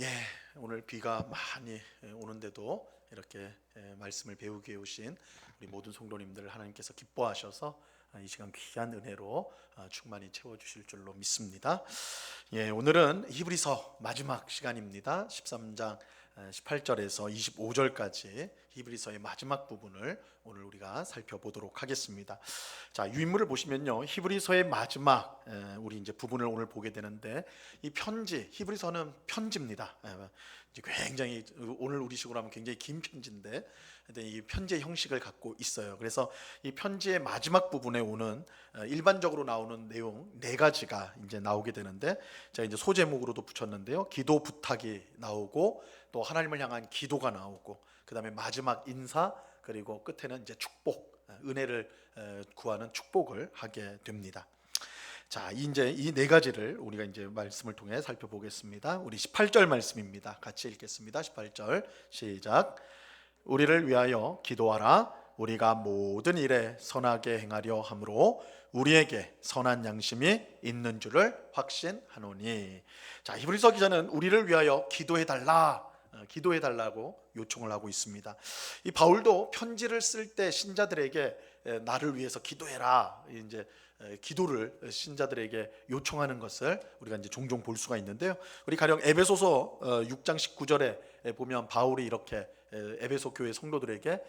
예, 오늘 비가 많이 오는데도 이렇게 말씀을 배우기 위해 오신 우리 모든 성도님들 하나님께서 기뻐하셔서 이 시간 귀한 은혜로 충만히 채워주실 줄로 믿습니다. 예, 오늘은 히브리서 마지막 시간입니다. 13장 18절에서 25절까지 히브리서의 마지막 부분을 오늘 우리가 살펴보도록 하겠습니다. 자, 유인물을 보시면요, 히브리서의 마지막 우리 이제 부분을 오늘 보게 되는데, 이 편지, 히브리서는 편지입니다. 이제 굉장히 오늘 우리식으로 하면 굉장히 긴 편지인데, 근데 이 편지의 형식을 갖고 있어요. 그래서 이 편지의 마지막 부분에 오는 일반적으로 나오는 내용 네 가지가 이제 나오게 되는데, 제가 이제 소제목으로도 붙였는데요, 기도 부탁이 나오고 또 하나님을 향한 기도가 나오고, 그 다음에 마지막 인사, 그리고 끝에는 이제 축복, 은혜를 구하는 축복을 하게 됩니다. 자, 이제 이 네 가지를 우리가 이제 말씀을 통해 살펴보겠습니다. 우리 18절 말씀입니다. 같이 읽겠습니다. 18절 시작. 우리를 위하여 기도하라. 우리가 모든 일에 선하게 행하려 함으로 우리에게 선한 양심이 있는 줄을 확신하노니. 자, 히브리서 기자는 우리를 위하여 기도해 달라, 기도해 달라고 요청을 하고 있습니다. 이 바울도 편지를 쓸 때 신자들에게 나를 위해서 기도해라, 이제 기도를 신자들에게 요청하는 것을 우리가 이제 종종 볼 수가 있는데요. 우리 가령 에베소서 6장 19절에 보면 바울이 이렇게 에베소 교회 성도들에게,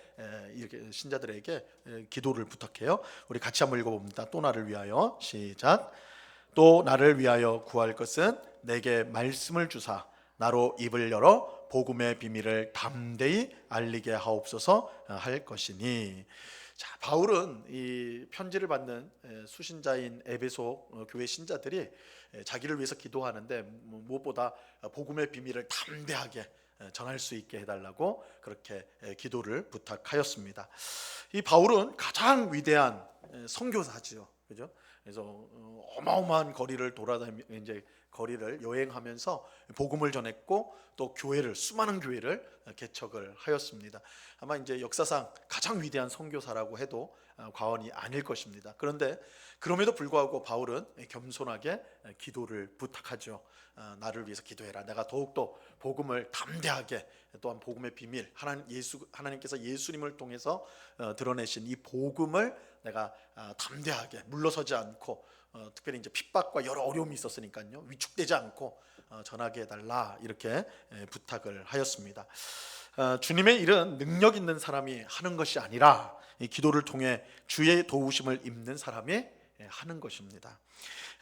이렇게 신자들에게 기도를 부탁해요. 우리 같이 한번 읽어봅니다. 또 나를 위하여 시작. 또 나를 위하여 구할 것은 내게 말씀을 주사 나로 입을 열어 복음의 비밀을 담대히 알리게 하옵소서 할 것이니. 자, 바울은 이 편지를 받는 수신자인 에베소 교회 신자들이 자기를 위해서 기도하는데 무엇보다 복음의 비밀을 담대하게 전할 수 있게 해달라고 그렇게 기도를 부탁하였습니다. 이 바울은 가장 위대한 선교사지요, 그죠? 그래서 어마어마한 거리를 돌아다니 이제 거리를 여행하면서 복음을 전했고 또 교회를, 수많은 교회를 개척을 하였습니다. 아마 이제 역사상 가장 위대한 선교사라고 해도 과언이 아닐 것입니다. 그런데 그럼에도 불구하고 바울은 겸손하게 기도를 부탁하죠. 나를 위해서 기도해라. 내가 더욱더 복음을 담대하게, 또한 복음의 비밀, 하나님께서 예수님을 통해서 드러내신 이 복음을 내가 담대하게 물러서지 않고, 특별히 이제 핍박과 여러 어려움이 있었으니까요, 위축되지 않고 전하게 해달라, 이렇게 부탁을 하였습니다. 주님의 일은 능력 있는 사람이 하는 것이 아니라 이 기도를 통해 주의 도우심을 입는 사람이 하는 것입니다.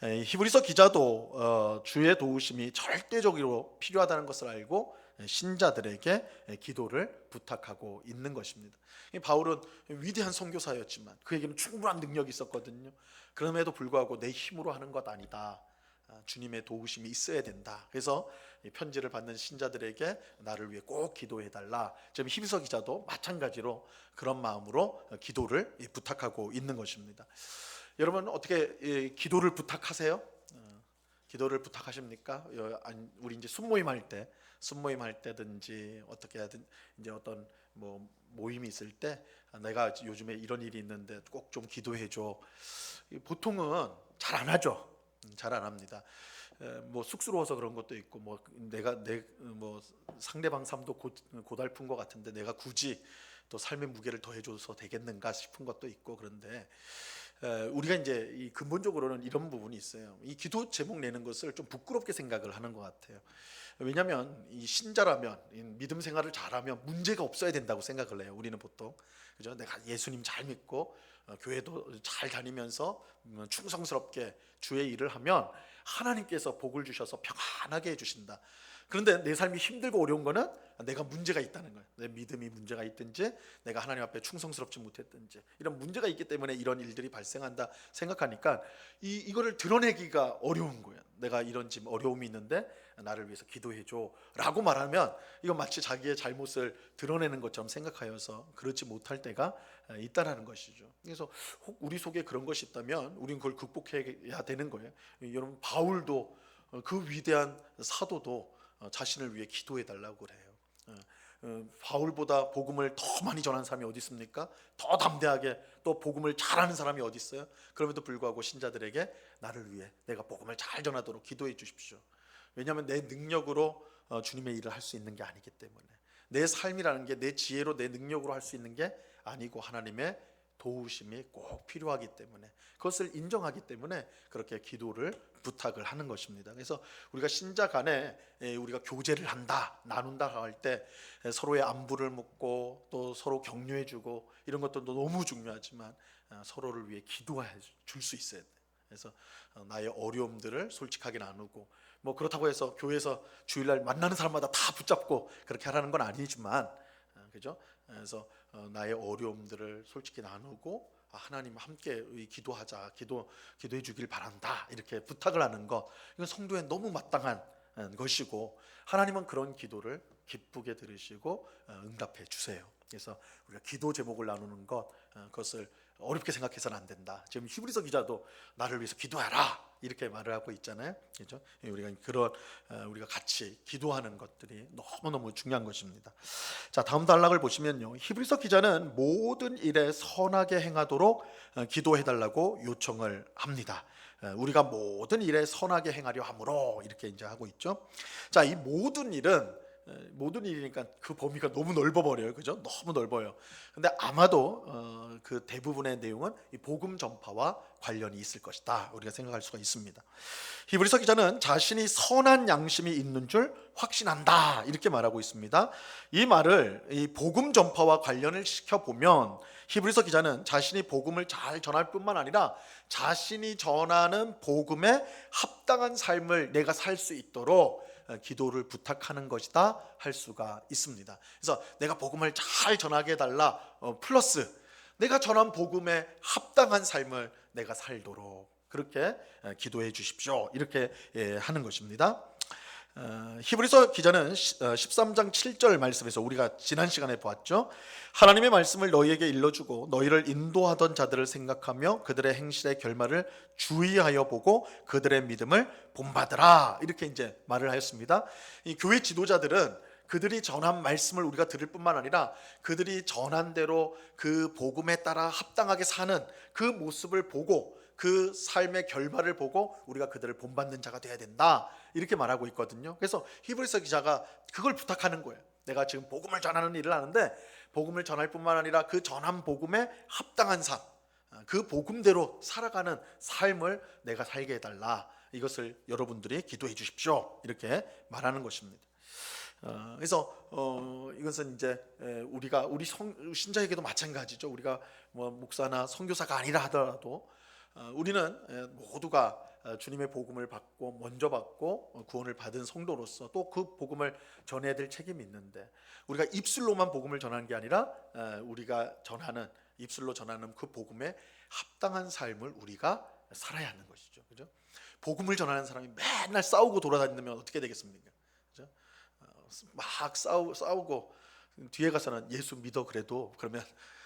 히브리서 기자도 주의 도우심이 절대적으로 필요하다는 것을 알고 신자들에게 기도를 부탁하고 있는 것입니다. 바울은 위대한 선교사였지만 그에게는 충분한 능력이 있었거든요. 그럼에도 불구하고 내 힘으로 하는 것 아니다, 주님의 도우심이 있어야 된다. 그래서 편지를 받는 신자들에게 나를 위해 꼭 기도해달라. 지금 히브리서 기자도 마찬가지로 그런 마음으로 기도를 부탁하고 있는 것입니다. 여러분, 어떻게 기도를 부탁하세요? 기도를 부탁하십니까? 우리 이제 순모임 할 때든지 어떻게 하든 이제 어떤 모임이 있을 때 내가 요즘에 이런 일이 있는데 꼭 좀 기도해 줘. 보통은 잘 안 하죠. 잘 안 합니다. 쑥스러워서 그런 것도 있고, 내가 상대방 삶도 고달픈 것 같은데 내가 굳이 또 삶의 무게를 더해줘서 되겠는가 싶은 것도 있고. 그런데 우리가 이제 이 근본적으로는 이런 부분이 있어요. 이 기도 제목 내는 것을 좀 부끄럽게 생각을 하는 것 같아요. 왜냐하면 이 신자라면, 이 믿음 생활을 잘하면 문제가 없어야 된다고 생각을 해요. 우리는 보통, 그죠? 내가 예수님 잘 믿고 교회도 잘 다니면서 충성스럽게 주의 일을 하면 하나님께서 복을 주셔서 평안하게 해주신다. 그런데 내 삶이 힘들고 어려운 거는 내가 문제가 있다는 거예요. 내 믿음이 문제가 있든지 내가 하나님 앞에 충성스럽지 못했든지 이런 문제가 있기 때문에 이런 일들이 발생한다 생각하니까 이거를 드러내기가 어려운 거예요. 내가 이런 지금 어려움이 있는데 나를 위해서 기도해줘 라고 말하면 이건 마치 자기의 잘못을 드러내는 것처럼 생각하여서 그렇지 못할 때가 있다는 것이죠. 그래서 혹 우리 속에 그런 것이 있다면 우리는 그걸 극복해야 되는 거예요. 여러분, 바울도 그 위대한 사도도 자신을 위해 기도해 달라고 그래요. 바울보다 복음을 더 많이 전한 사람이 어디 있습니까? 더 담대하게 또 복음을 잘하는 사람이 어디 있어요? 그럼에도 불구하고 신자들에게 나를 위해 내가 복음을 잘 전하도록 기도해 주십시오. 왜냐하면 내 능력으로 주님의 일을 할 수 있는 게 아니기 때문에, 내 삶이라는 게 내 지혜로 내 능력으로 할 수 있는 게 아니고 하나님의 도우심이 꼭 필요하기 때문에, 그것을 인정하기 때문에 그렇게 기도를 부탁을 하는 것입니다. 그래서 우리가 신자 간에 우리가 교제를 한다, 나눈다 할 때 서로의 안부를 묻고 또 서로 격려해 주고 이런 것도 너무 중요하지만 서로를 위해 기도해 줄 수 있어야 돼. 그래서 나의 어려움들을 솔직하게 나누고, 뭐 그렇다고 해서 교회에서 주일날 만나는 사람마다 다 붙잡고 그렇게 하라는 건 아니지만, 그죠? 그래서 나의 어려움들을 솔직히 나누고 하나님 함께 기도하자, 기도해 주길 바란다, 이렇게 부탁을 하는 것, 이건 성도에 너무 마땅한 것이고, 하나님은 그런 기도를 기쁘게 들으시고 응답해 주세요. 그래서 우리가 기도 제목을 나누는 것, 그것을 어렵게 생각해서는 안 된다. 지금 히브리서 기자도 나를 위해서 기도하라 이렇게 말을 하고 있잖아요. 그렇죠? 우리가 같이 기도하는 것들이 너무너무 중요한 것입니다. 자, 다음 단락을 보시면요, 히브리서 기자는 모든 일에 선하게 행하도록 기도해 달라고 요청을 합니다. 우리가 모든 일에 선하게 행하려 함으로 이렇게 이제 하고 있죠. 자, 이 모든 일이니까 그 범위가 너무 넓어버려요, 그죠? 너무 넓어요. 근데 아마도 그 대부분의 내용은 이 복음 전파와 관련이 있을 것이다, 우리가 생각할 수가 있습니다. 히브리서 기자는 자신이 선한 양심이 있는 줄 확신한다, 이렇게 말하고 있습니다. 이 말을 이 복음 전파와 관련을 시켜보면, 히브리서 기자는 자신이 복음을 잘 전할 뿐만 아니라 자신이 전하는 복음에 합당한 삶을 내가 살 수 있도록 기도를 부탁하는 것이다 할 수가 있습니다. 그래서 내가 복음을 잘 전하게 해달라 플러스 내가 전한 복음에 합당한 삶을 내가 살도록 그렇게 기도해 주십시오, 이렇게 하는 것입니다. 히브리서 기자는 13장 7절 말씀에서 우리가 지난 시간에 보았죠. 하나님의 말씀을 너희에게 일러주고 너희를 인도하던 자들을 생각하며 그들의 행실의 결말을 주의하여 보고 그들의 믿음을 본받으라, 이렇게 이제 말을 하였습니다. 이 교회 지도자들은 그들이 전한 말씀을 우리가 들을 뿐만 아니라 그들이 전한 대로 그 복음에 따라 합당하게 사는 그 모습을 보고 그 삶의 결말을 보고 우리가 그들을 본받는 자가 되어야 된다, 이렇게 말하고 있거든요. 그래서 히브리서 기자가 그걸 부탁하는 거예요. 내가 지금 복음을 전하는 일을 하는데 복음을 전할 뿐만 아니라 그 전한 복음에 합당한 삶, 그 복음대로 살아가는 삶을 내가 살게 해달라, 이것을 여러분들이 기도해 주십시오, 이렇게 말하는 것입니다. 그래서 이것은 이제 우리 신자에게도 마찬가지죠. 우리가 뭐 목사나 선교사가 아니라 하더라도 우리는 모두가 주님의 복음을 받고 먼저 받고 구원을 받은 성도로서 또 그 복음을 전해야 될 책임이 있는데, 우리가 입술로만 복음을 전하는 게 아니라 우리가 입술로 전하는 그 복음에 합당한 삶을 우리가 살아야 하는 것이죠. 그죠? 복음을 전하는 사람이 맨날 싸우고 돌아다니면 어떻게 되겠습니까? 그죠? 막 싸우고 뒤에 가서는 예수 믿어 그러면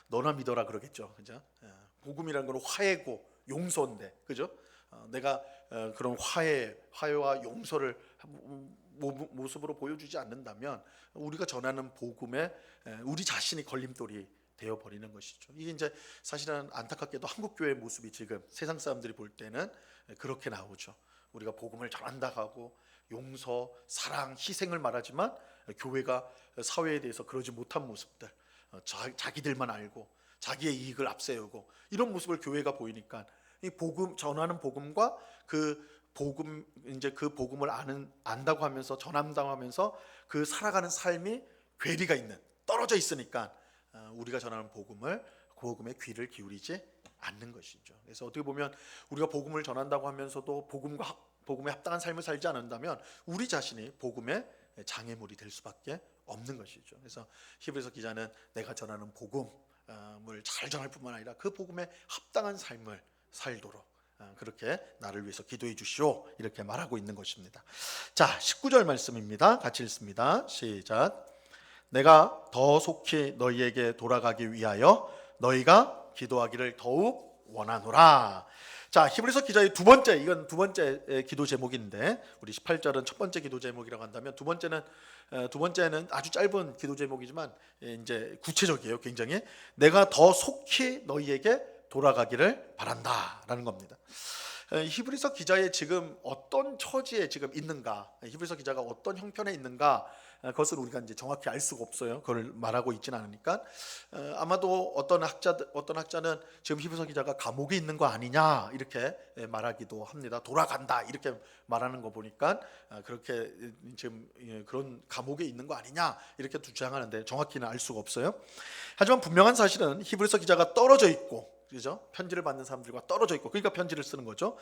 너나 믿어라 그러겠죠. 그죠? 복음이라는 건 화해고 용서인데, 그죠? 내가 그런 화해와 용서를 모습으로 보여주지 않는다면 우리가 전하는 복음에 우리 자신이 걸림돌이 되어 버리는 것이죠. 이게 이제 사실은 안타깝게도 한국 교회의 모습이 지금 세상 사람들이 볼 때는 그렇게 나오죠. 우리가 복음을 전한다 하고 용서, 사랑, 희생을 말하지만 교회가 사회에 대해서 그러지 못한 모습들, 자기들만 알고 자기의 이익을 앞세우고 이런 모습을 교회가 보이니까 이 복음 전하는 복음과 그 복음, 이제 그 복음을 안다고 하면서 전한다고 하면서 그 살아가는 삶이 괴리가 있는, 떨어져 있으니까 우리가 전하는 복음에 귀를 기울이지 않는 것이죠. 그래서 어떻게 보면 우리가 복음을 전한다고 하면서도 복음에 합당한 삶을 살지 않는다면 우리 자신이 복음의 장애물이 될 수밖에 없는 것이죠. 그래서 히브리서 기자는 내가 전하는 복음을 잘 전할 뿐만 아니라 그 복음에 합당한 삶을 살도록 그렇게 나를 위해서 기도해 주시오, 이렇게 말하고 있는 것입니다. 자, 19절 말씀입니다. 같이 읽습니다. 시작. 내가 더 속히 너희에게 돌아가기 위하여 너희가 기도하기를 더욱 원하노라. 자, 히브리서 기자의 두 번째 기도 제목인데, 우리 18절은 첫 번째 기도 제목이라고 한다면 두 번째는 아주 짧은 기도 제목이지만 이제 구체적이에요. 굉장히 내가 더 속히 너희에게 돌아가기를 바란다라는 겁니다. 히브리서 기자의 지금 어떤 처지에 지금 있는가, 히브리서 기자가 어떤 형편에 있는가, 그것을 우리가 이제 정확히 알 수가 없어요. 그걸 말하고 있지는 않으니까. 아마도 어떤 학자는 지금 히브리서 기자가 감옥에 있는 거 아니냐 이렇게 말하기도 합니다. 돌아간다 이렇게 말하는 거 보니까 그렇게 지금 그런 감옥에 있는 거 아니냐 이렇게 주장하는데 정확히는 알 수가 없어요. 하지만 분명한 사실은 히브리서 기자가 떨어져 있고, 그죠? 편지를 받는 사람들과 떨어져 있고, 그러니까 편지를 쓰는 거죠.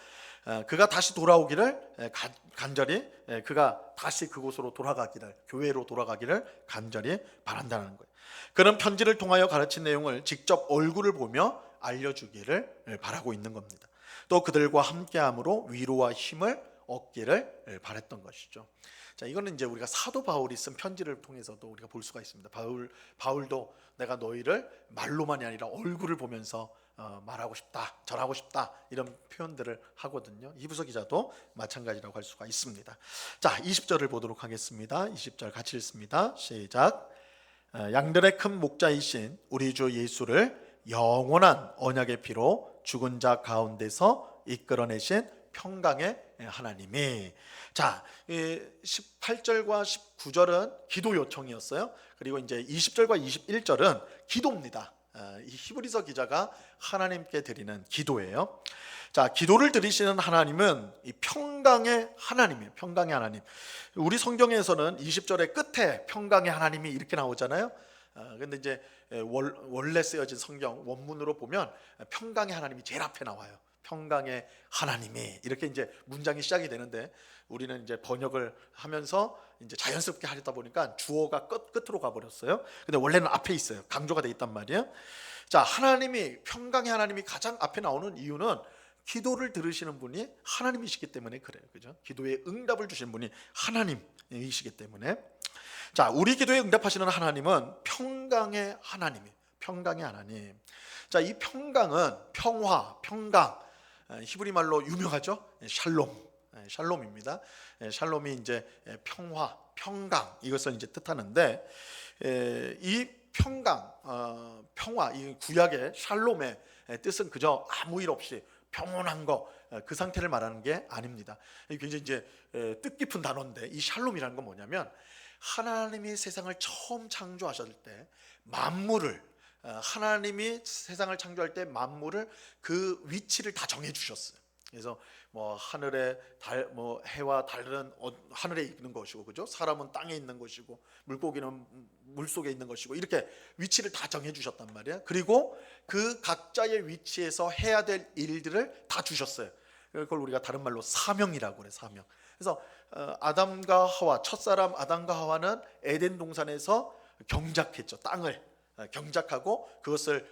그가 다시 돌아오기를 간절히, 그가 다시 그곳으로 돌아가기를, 교회로 돌아가기를 간절히 바란다는 거예요. 그런 편지를 통하여 가르친 내용을 직접 얼굴을 보며 알려주기를 바라고 있는 겁니다. 또 그들과 함께함으로 위로와 힘을 얻기를 바랬던 것이죠. 자, 이거는 이제 우리가 사도 바울이 쓴 편지를 통해서도 우리가 볼 수가 있습니다. 바울도 내가 너희를 말로만이 아니라 얼굴을 보면서 말하고 싶다, 전하고 싶다 이런 표현들을 하거든요. 히브리서 기자도 마찬가지라고 할 수가 있습니다. 자, 20절을 보도록 하겠습니다. 20절 같이 읽습니다. 시작. 양들의 큰 목자이신 우리 주 예수를 영원한 언약의 피로 죽은 자 가운데서 이끌어내신 평강의 하나님이. 자, 18절과 19절은 기도 요청이었어요. 그리고 이제 20절과 21절은 기도입니다. 이 히브리서 기자가 하나님께 드리는 기도예요. 자, 기도를 들으시는 하나님은 이 평강의 하나님이에요. 평강의 하나님. 우리 성경에서는 20절의 끝에 평강의 하나님이 이렇게 나오잖아요. 근데 이제 원래 쓰여진 성경 원문으로 보면 평강의 하나님이 제일 앞에 나와요. 평강의 하나님이 이렇게 이제 문장이 시작이 되는데, 우리는 이제 번역을 하면서 이제 자연스럽게 하려다 보니까 주어가 끝으로 가버렸어요. 근데 원래는 앞에 있어요. 강조가 돼 있단 말이에요. 자, 하나님이, 평강의 하나님이 가장 앞에 나오는 이유는 기도를 들으시는 분이 하나님이시기 때문에 그래요. 그죠? 기도에 응답을 주시는 분이 하나님이시기 때문에. 자, 우리 기도에 응답하시는 하나님은 평강의 하나님이에요. 평강의 하나님. 자, 이 평강은 평화, 평강, 히브리 말로 유명하죠. 샬롬입니다. 샬롬이 이제 평화, 평강 이것을 이제 뜻하는데, 이 평강, 평화, 이 구약의 샬롬의 뜻은 그저 아무 일 없이 평온한 거, 그 상태를 말하는 게 아닙니다. 굉장히 이제 뜻깊은 단어인데, 이 샬롬이라는 건 뭐냐면, 하나님이 세상을 처음 창조하셨을 때 만물을, 하나님이 세상을 창조할 때 만물을 그 위치를 다 정해 주셨어요. 그래서 뭐 하늘에 달, 뭐 해와 달은 하늘에 있는 것이고, 그죠? 사람은 땅에 있는 것이고, 물고기는 물 속에 있는 것이고, 이렇게 위치를 다 정해 주셨단 말이에요. 그리고 그 각자의 위치에서 해야 될 일들을 다 주셨어요. 그걸 우리가 다른 말로 사명이라고 그래, 사명. 그래서 아담과 하와, 첫사람 아담과 하와는 에덴 동산에서 경작했죠. 땅을 경작하고 그것을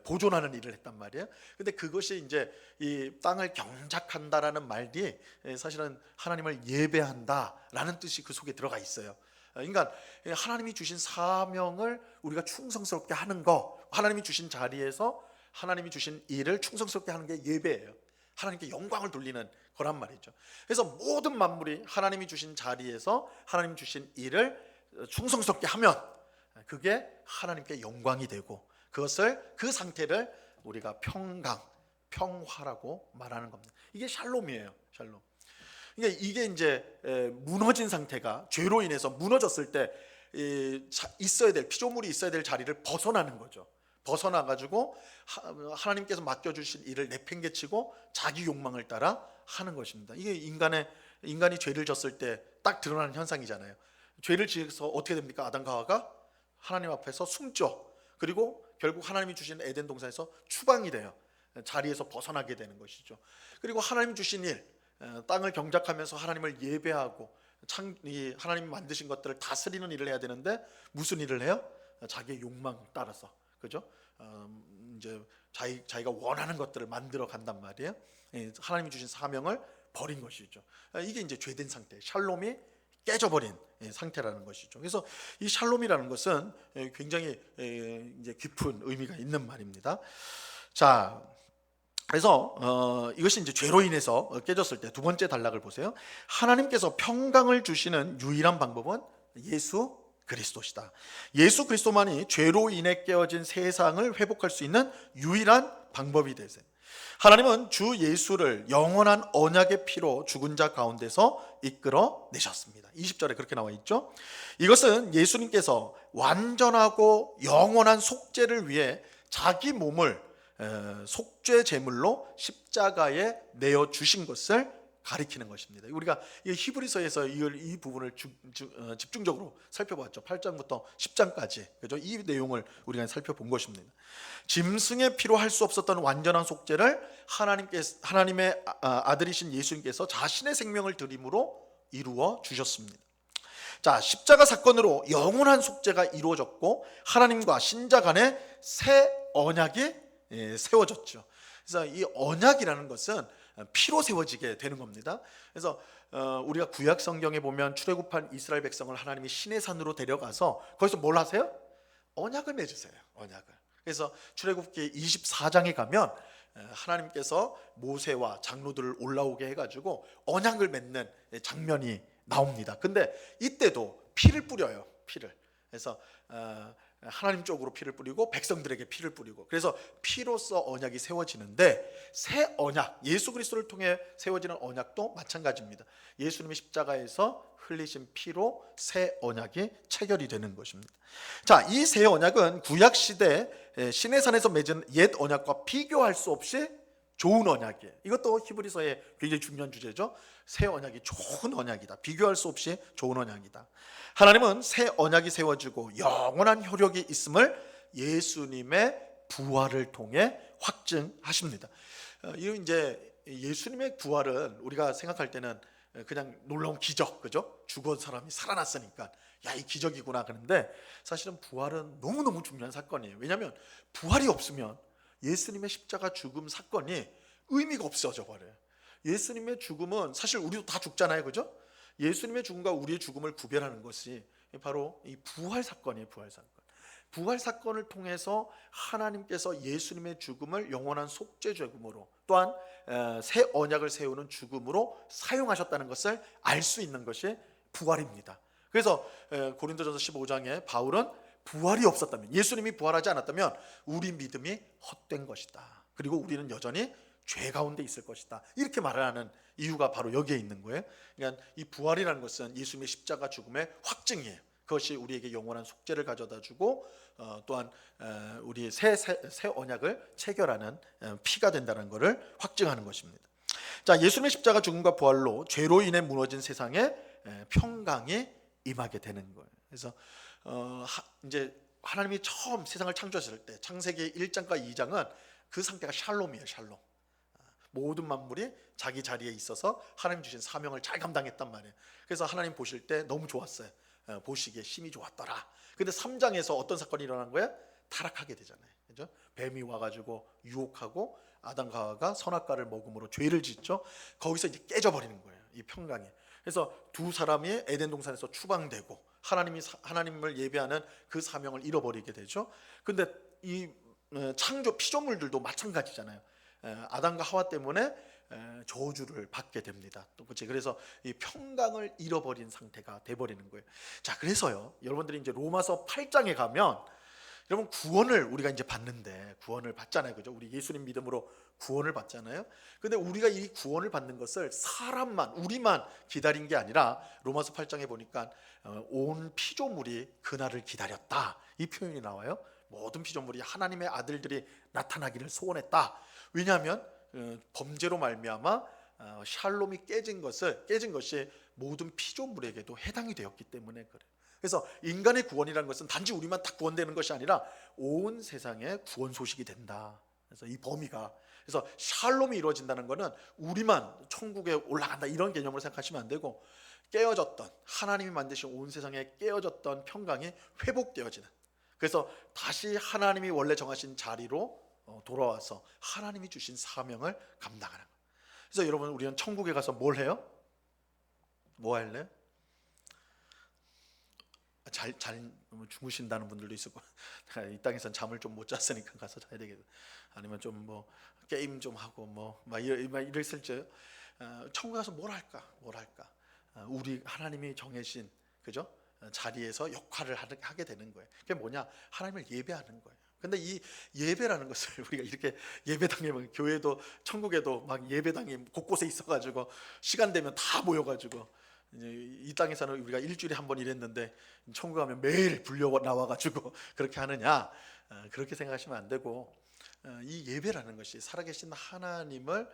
보존하는 일을 했단 말이에요. 근데 그것이 이제 이 땅을 경작한다라는 말이 사실은 하나님을 예배한다라는 뜻이 그 속에 들어가 있어요. 그러니까 하나님이 주신 사명을 우리가 충성스럽게 하는 거, 하나님이 주신 자리에서 하나님이 주신 일을 충성스럽게 하는 게 예배예요. 하나님께 영광을 돌리는 거란 말이죠. 그래서 모든 만물이 하나님이 주신 자리에서 하나님 주신 일을 충성스럽게 하면 그게 하나님께 영광이 되고, 그것을, 그 상태를 우리가 평강, 평화라고 말하는 겁니다. 이게 샬롬이에요. 샬롬. 그러니까 이게 이제 무너진 상태가, 죄로 인해서 무너졌을 때 있어야 될, 피조물이 있어야 될 자리를 벗어나는 거죠. 벗어나 가지고 하나님께서 맡겨주신 일을 내팽개치고 자기 욕망을 따라 하는 것입니다. 이게 인간이 죄를 졌을 때 딱 드러나는 현상이잖아요. 죄를 지어서 어떻게 됩니까? 아담과 하와가 하나님 앞에서 숨죠. 그리고 결국 하나님이 주신 에덴 동산에서 추방이 돼요. 자리에서 벗어나게 되는 것이죠. 그리고 하나님이 주신 일, 땅을 경작하면서 하나님을 예배하고 하나님이 만드신 것들을 다스리는 일을 해야 되는데 무슨 일을 해요? 자기의 욕망 따라서, 그죠? 이제 자기가 원하는 것들을 만들어 간단 말이에요. 하나님이 주신 사명을 버린 것이죠. 이게 이제 죄된 상태, 샬롬이 깨져버린 상태라는 것이죠. 그래서 이 샬롬이라는 것은 굉장히 이제 깊은 의미가 있는 말입니다. 자, 그래서 이것이 이제 죄로 인해서 깨졌을 때 두 번째 단락을 보세요. 하나님께서 평강을 주시는 유일한 방법은 예수 그리스도시다. 예수 그리스도만이 죄로 인해 깨어진 세상을 회복할 수 있는 유일한 방법이 되세요. 하나님은 주 예수를 영원한 언약의 피로 죽은 자 가운데서 이끌어 내셨습니다. 20절에 그렇게 나와 있죠. 이것은 예수님께서 완전하고 영원한 속죄를 위해 자기 몸을 속죄 제물로 십자가에 내어 주신 것을 가리키는 것입니다. 우리가 히브리서에서 이 부분을 집중적으로 살펴봤죠. 8장부터 10장까지. 그죠? 이 내용을 우리가 살펴본 것입니다. 짐승의 피로 할 수 없었던 완전한 속죄를 하나님의 아들이신 예수님께서 자신의 생명을 드림으로 이루어 주셨습니다. 자, 십자가 사건으로 영원한 속죄가 이루어졌고 하나님과 신자 간에 새 언약이 세워졌죠. 그래서 이 언약이라는 것은 피로 세워지게 되는 겁니다. 그래서 우리가 구약 성경에 보면 출애굽한 이스라엘 백성을 하나님이 시내 산으로 데려가서 거기서 뭘 하세요? 언약을 맺으세요. 언약을. 그래서 출애굽기 24장에 가면 하나님께서 모세와 장로들을 올라오게 해가지고 언약을 맺는 장면이 나옵니다. 근데 이때도 피를 뿌려요. 피를. 그래서 하나님 쪽으로 피를 뿌리고 백성들에게 피를 뿌리고, 그래서 피로써 언약이 세워지는데, 새 언약, 예수 그리스도를 통해 세워지는 언약도 마찬가지입니다. 예수님의 십자가에서 흘리신 피로 새 언약이 체결이 되는 것입니다. 자, 이 새 언약은 구약 시대 시내산에서 맺은 옛 언약과 비교할 수 없이 좋은 언약이에요. 이것도 히브리서의 굉장히 중요한 주제죠. 새 언약이 좋은 언약이다. 비교할 수 없이 좋은 언약이다. 하나님은 새 언약이 세워지고 영원한 효력이 있음을 예수님의 부활을 통해 확증하십니다. 이제 예수님의 부활은 우리가 생각할 때는 그냥 놀라운 기적, 그죠? 죽은 사람이 살아났으니까 야, 이 기적이구나. 그런데 사실은 부활은 너무너무 중요한 사건이에요. 왜냐하면 부활이 없으면 예수님의 십자가 죽음 사건이 의미가 없어져 버려요. 예수님의 죽음은 사실 우리도 다 죽잖아요, 그죠? 예수님의 죽음과 우리의 죽음을 구별하는 것이 바로 이 부활 사건이에요. 부활 사건. 부활 사건을 통해서 하나님께서 예수님의 죽음을 영원한 속죄 죽음으로, 또한 새 언약을 세우는 죽음으로 사용하셨다는 것을 알 수 있는 것이 부활입니다. 그래서 고린도전서 15장에 바울은 부활이 없었다면, 예수님이 부활하지 않았다면 우리 믿음이 헛된 것이다. 그리고 우리는 여전히 죄 가운데 있을 것이다. 이렇게 말을 하는 이유가 바로 여기에 있는 거예요. 그러니까 이 부활이라는 것은 예수님의 십자가 죽음의 확증이에요. 그것이 우리에게 영원한 속죄를 가져다 주고 또한 우리의 새 언약을 체결하는 피가 된다는 것을 확증하는 것입니다. 자, 예수님의 십자가 죽음과 부활로 죄로 인해 무너진 세상에 평강이 임하게 되는 거예요. 그래서 이제 하나님이 처음 세상을 창조하실 때 창세기 1장과 2장은 그 상태가 샬롬이에요. 샬롬. 모든 만물이 자기 자리에 있어서 하나님 주신 사명을 잘 감당했단 말이에요. 그래서 하나님 보실 때 너무 좋았어요. 보시기에 심히 좋았더라. 근데 3장에서 어떤 사건이 일어난 거야? 타락하게 되잖아요. 그죠? 뱀이 와가지고 유혹하고 아담과 하와가 선악과를 먹음으로 죄를 짓죠. 거기서 이제 깨져버리는 거예요. 이 평강이. 그래서 두 사람이 에덴 동산에서 추방되고 하나님을 예배하는 그 사명을 잃어버리게 되죠. 근데 이 창조 피조물들도 마찬가지잖아요. 아담과 하와 때문에 저주를 받게 됩니다. 또 그렇지. 그래서 이 평강을 잃어버린 상태가 돼버리는 거예요. 자, 그래서요, 여러분들이 이제 로마서 8장에 가면 여러분 구원을 우리가 이제 받는데, 구원을 받잖아요, 그죠? 우리 예수님 믿음으로 구원을 받잖아요. 근데 우리가 이 구원을 받는 것을 우리만 기다린 게 아니라 로마서 8장에 보니까 온 피조물이 그날을 기다렸다, 이 표현이 나와요. 모든 피조물이 하나님의 아들들이 나타나기를 소원했다. 왜냐하면 범죄로 말미암아 샬롬이 깨진 것이 모든 피조물에게도 해당이 되었기 때문에 그래요. 그래서 인간의 구원이라는 것은 단지 우리만 다 구원되는 것이 아니라 온 세상에 구원 소식이 된다. 그래서 이 범위가, 그래서 샬롬이 이루어진다는 것은 우리만 천국에 올라간다 이런 개념으로 생각하시면 안 되고, 깨어졌던, 하나님이 만드신 온 세상에 깨어졌던 평강이 회복되어지는, 그래서 다시 하나님이 원래 정하신 자리로 돌아와서 하나님이 주신 사명을 감당하는 거예요. 그래서 여러분, 우리는 천국에 가서 뭘 해요? 뭐 할래요? 잘 주무신다는 분들도 있을 거예요. 이 땅에선 잠을 좀 못 잤으니까 가서 자야 되겠다. 아니면 좀 뭐 게임 좀 하고 막 이랬을지. 천국에 가서 뭘 할까? 우리 하나님이 정해진, 그죠? 자리에서 역할을 하게 되는 거예요. 그게 뭐냐? 하나님을 예배하는 거예요. 근데 이 예배라는 것을 우리가 이렇게 예배당에 교회도 천국에도 막 예배당이 곳곳에 있어가지고 시간 되면 다 모여가지고 이제 이 땅에서는 우리가 일주일에 한 번 이랬는데 천국 가면 매일 불려 나와가지고 그렇게 하느냐, 그렇게 생각하시면 안 되고, 이 예배라는 것이 살아계신 하나님을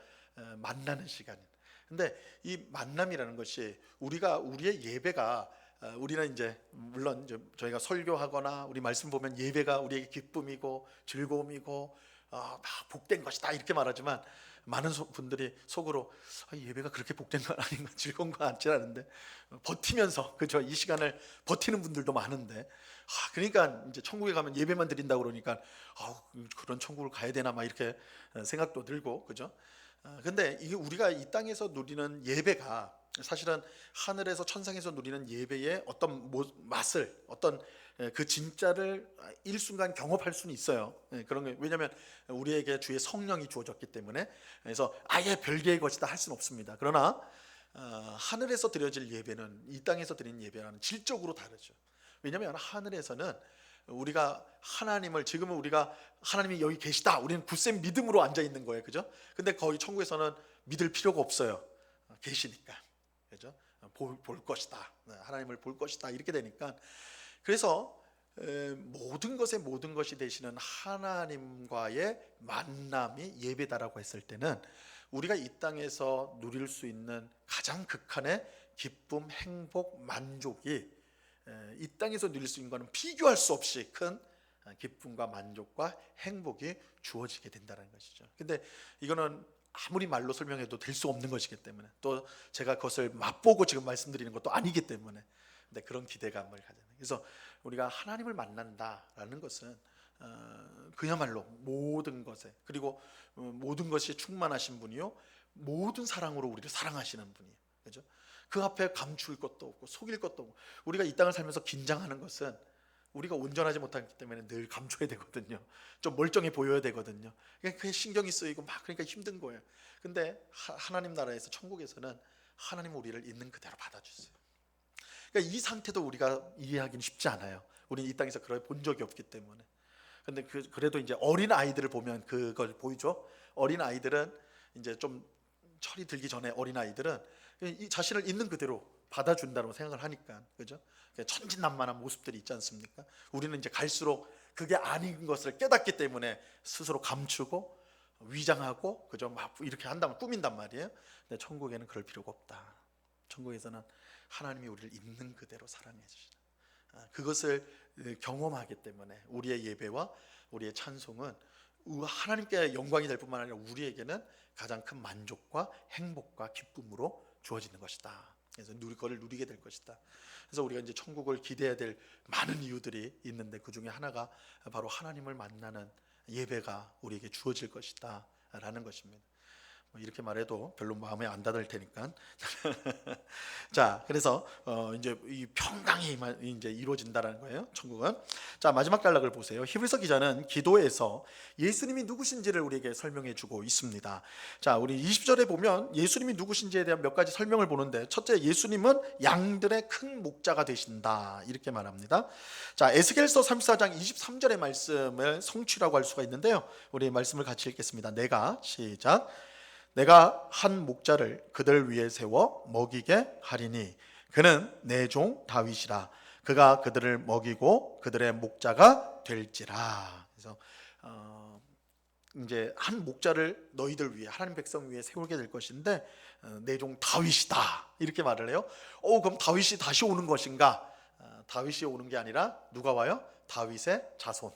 만나는 시간이에요. 근데 이 만남이라는 것이 우리의 예배가, 우리는 이제 물론 이제 저희가 설교하거나 우리 말씀 보면 예배가 우리에게 기쁨이고 즐거움이고 다 복된 것이다 이렇게 말하지만, 많은 분들이 속으로 예배가 그렇게 복된 건 아닌가, 즐거운 건 같지 않은데 버티면서, 그죠, 이 시간을 버티는 분들도 많은데, 그러니까 이제 천국에 가면 예배만 드린다고 그러니까 그런 천국을 가야 되나 막 이렇게 생각도 들고, 그죠. 근데 이게 우리가 이 땅에서 누리는 예배가 사실은 하늘에서 천상에서 누리는 예배의 어떤 맛을, 어떤 그 진짜를 일순간 경험할 수는 있어요. 그런 게, 왜냐하면 우리에게 주의 성령이 주어졌기 때문에. 그래서 아예 별개의 것이다 할 수는 없습니다. 그러나 하늘에서 드려질 예배는 이 땅에서 드리는 예배와는 질적으로 다르죠. 왜냐하면 하늘에서는 우리가 하나님을, 지금은 우리가 하나님이 여기 계시다, 우리는 굳센 믿음으로 앉아 있는 거예요, 그죠? 근데 거기 천국에서는 믿을 필요가 없어요. 계시니까, 그죠? 볼 것이다, 하나님을 볼 것이다, 이렇게 되니까. 그래서 모든 것이 되시는 하나님과의 만남이 예배다라고 했을 때는, 우리가 이 땅에서 누릴 수 있는 가장 극한의 기쁨, 행복, 만족이 이 땅에서 누릴 수 있는 것은 비교할 수 없이 큰 기쁨과 만족과 행복이 주어지게 된다는 것이죠. 근데 이거는 아무리 말로 설명해도 될 수 없는 것이기 때문에, 또 제가 그것을 맛보고 지금 말씀드리는 것도 아니기 때문에, 근데 그런 기대감을 가져요. 그래서 우리가 하나님을 만난다라는 것은 그야말로 모든 것에, 그리고 모든 것이 충만하신 분이요, 모든 사랑으로 우리를 사랑하시는 분이에요, 그죠? 그 앞에 감출 것도 없고 속일 것도 없고. 우리가 이 땅을 살면서 긴장하는 것은 우리가 온전하지 못하기 때문에 늘 감춰야 되거든요. 좀 멀쩡해 보여야 되거든요. 그게 신경이 쓰이고 막, 그러니까 힘든 거예요. 근데 하나님 나라에서, 천국에서는 하나님 우리를 있는 그대로 받아주세요. 그러니까 이 상태도 우리가 이해하기는 쉽지 않아요. 우리는 이 땅에서 그걸 본 적이 없기 때문에. 근데 그래도 이제 어린 아이들을 보면 그걸 보이죠. 어린 아이들은 이제 좀 철이 들기 전에, 어린 아이들은 이 자신을 있는 그대로 받아준다고 생각을 하니까, 그죠? 천진난만한 모습들이 있지 않습니까? 우리는 이제 갈수록 그게 아닌 것을 깨닫기 때문에 스스로 감추고 위장하고, 그죠? 막 이렇게 한다면 꾸민단 말이에요. 근데 천국에는 그럴 필요가 없다. 천국에서는 하나님이 우리를 있는 그대로 사랑해 주시다. 그것을 경험하기 때문에 우리의 예배와 우리의 찬송은 하나님께 영광이 될 뿐만 아니라 우리에게는 가장 큰 만족과 행복과 기쁨으로 주어지는 것이다. 그래서 그걸 누리게 될 것이다. 그래서 우리가 이제 천국을 기대해야 될 많은 이유들이 있는데, 그 중에 하나가 바로 하나님을 만나는 예배가 우리에게 주어질 것이다 라는 것입니다. 이렇게 말해도 별로 마음에 안 닿을 테니까. 자, 그래서 이제 이 평강이 이제 이루어진다라는 거예요, 천국은. 자, 마지막 단락을 보세요. 히브리서 기자는 기도에서 예수님이 누구신지를 우리에게 설명해 주고 있습니다. 자, 우리 20절에 보면 예수님이 누구신지에 대한 몇 가지 설명을 보는데, 첫째, 예수님은 양들의 큰 목자가 되신다, 이렇게 말합니다. 자, 에스겔서 34장 23절의 말씀을 성취라고 할 수가 있는데요, 우리 말씀을 같이 읽겠습니다. 시작. 내가 한 목자를 그들 위에 세워 먹이게 하리니 그는 내 종 다윗이라. 그가 그들을 먹이고 그들의 목자가 될지라. 그래서 이제 한 목자를 너희들 위해, 하나님 백성 위에 세우게 될 것인데, 내 종 다윗이다, 이렇게 말을 해요. 그럼 다윗이 다시 오는 것인가? 다윗이 오는 게 아니라 누가 와요? 다윗의 자손,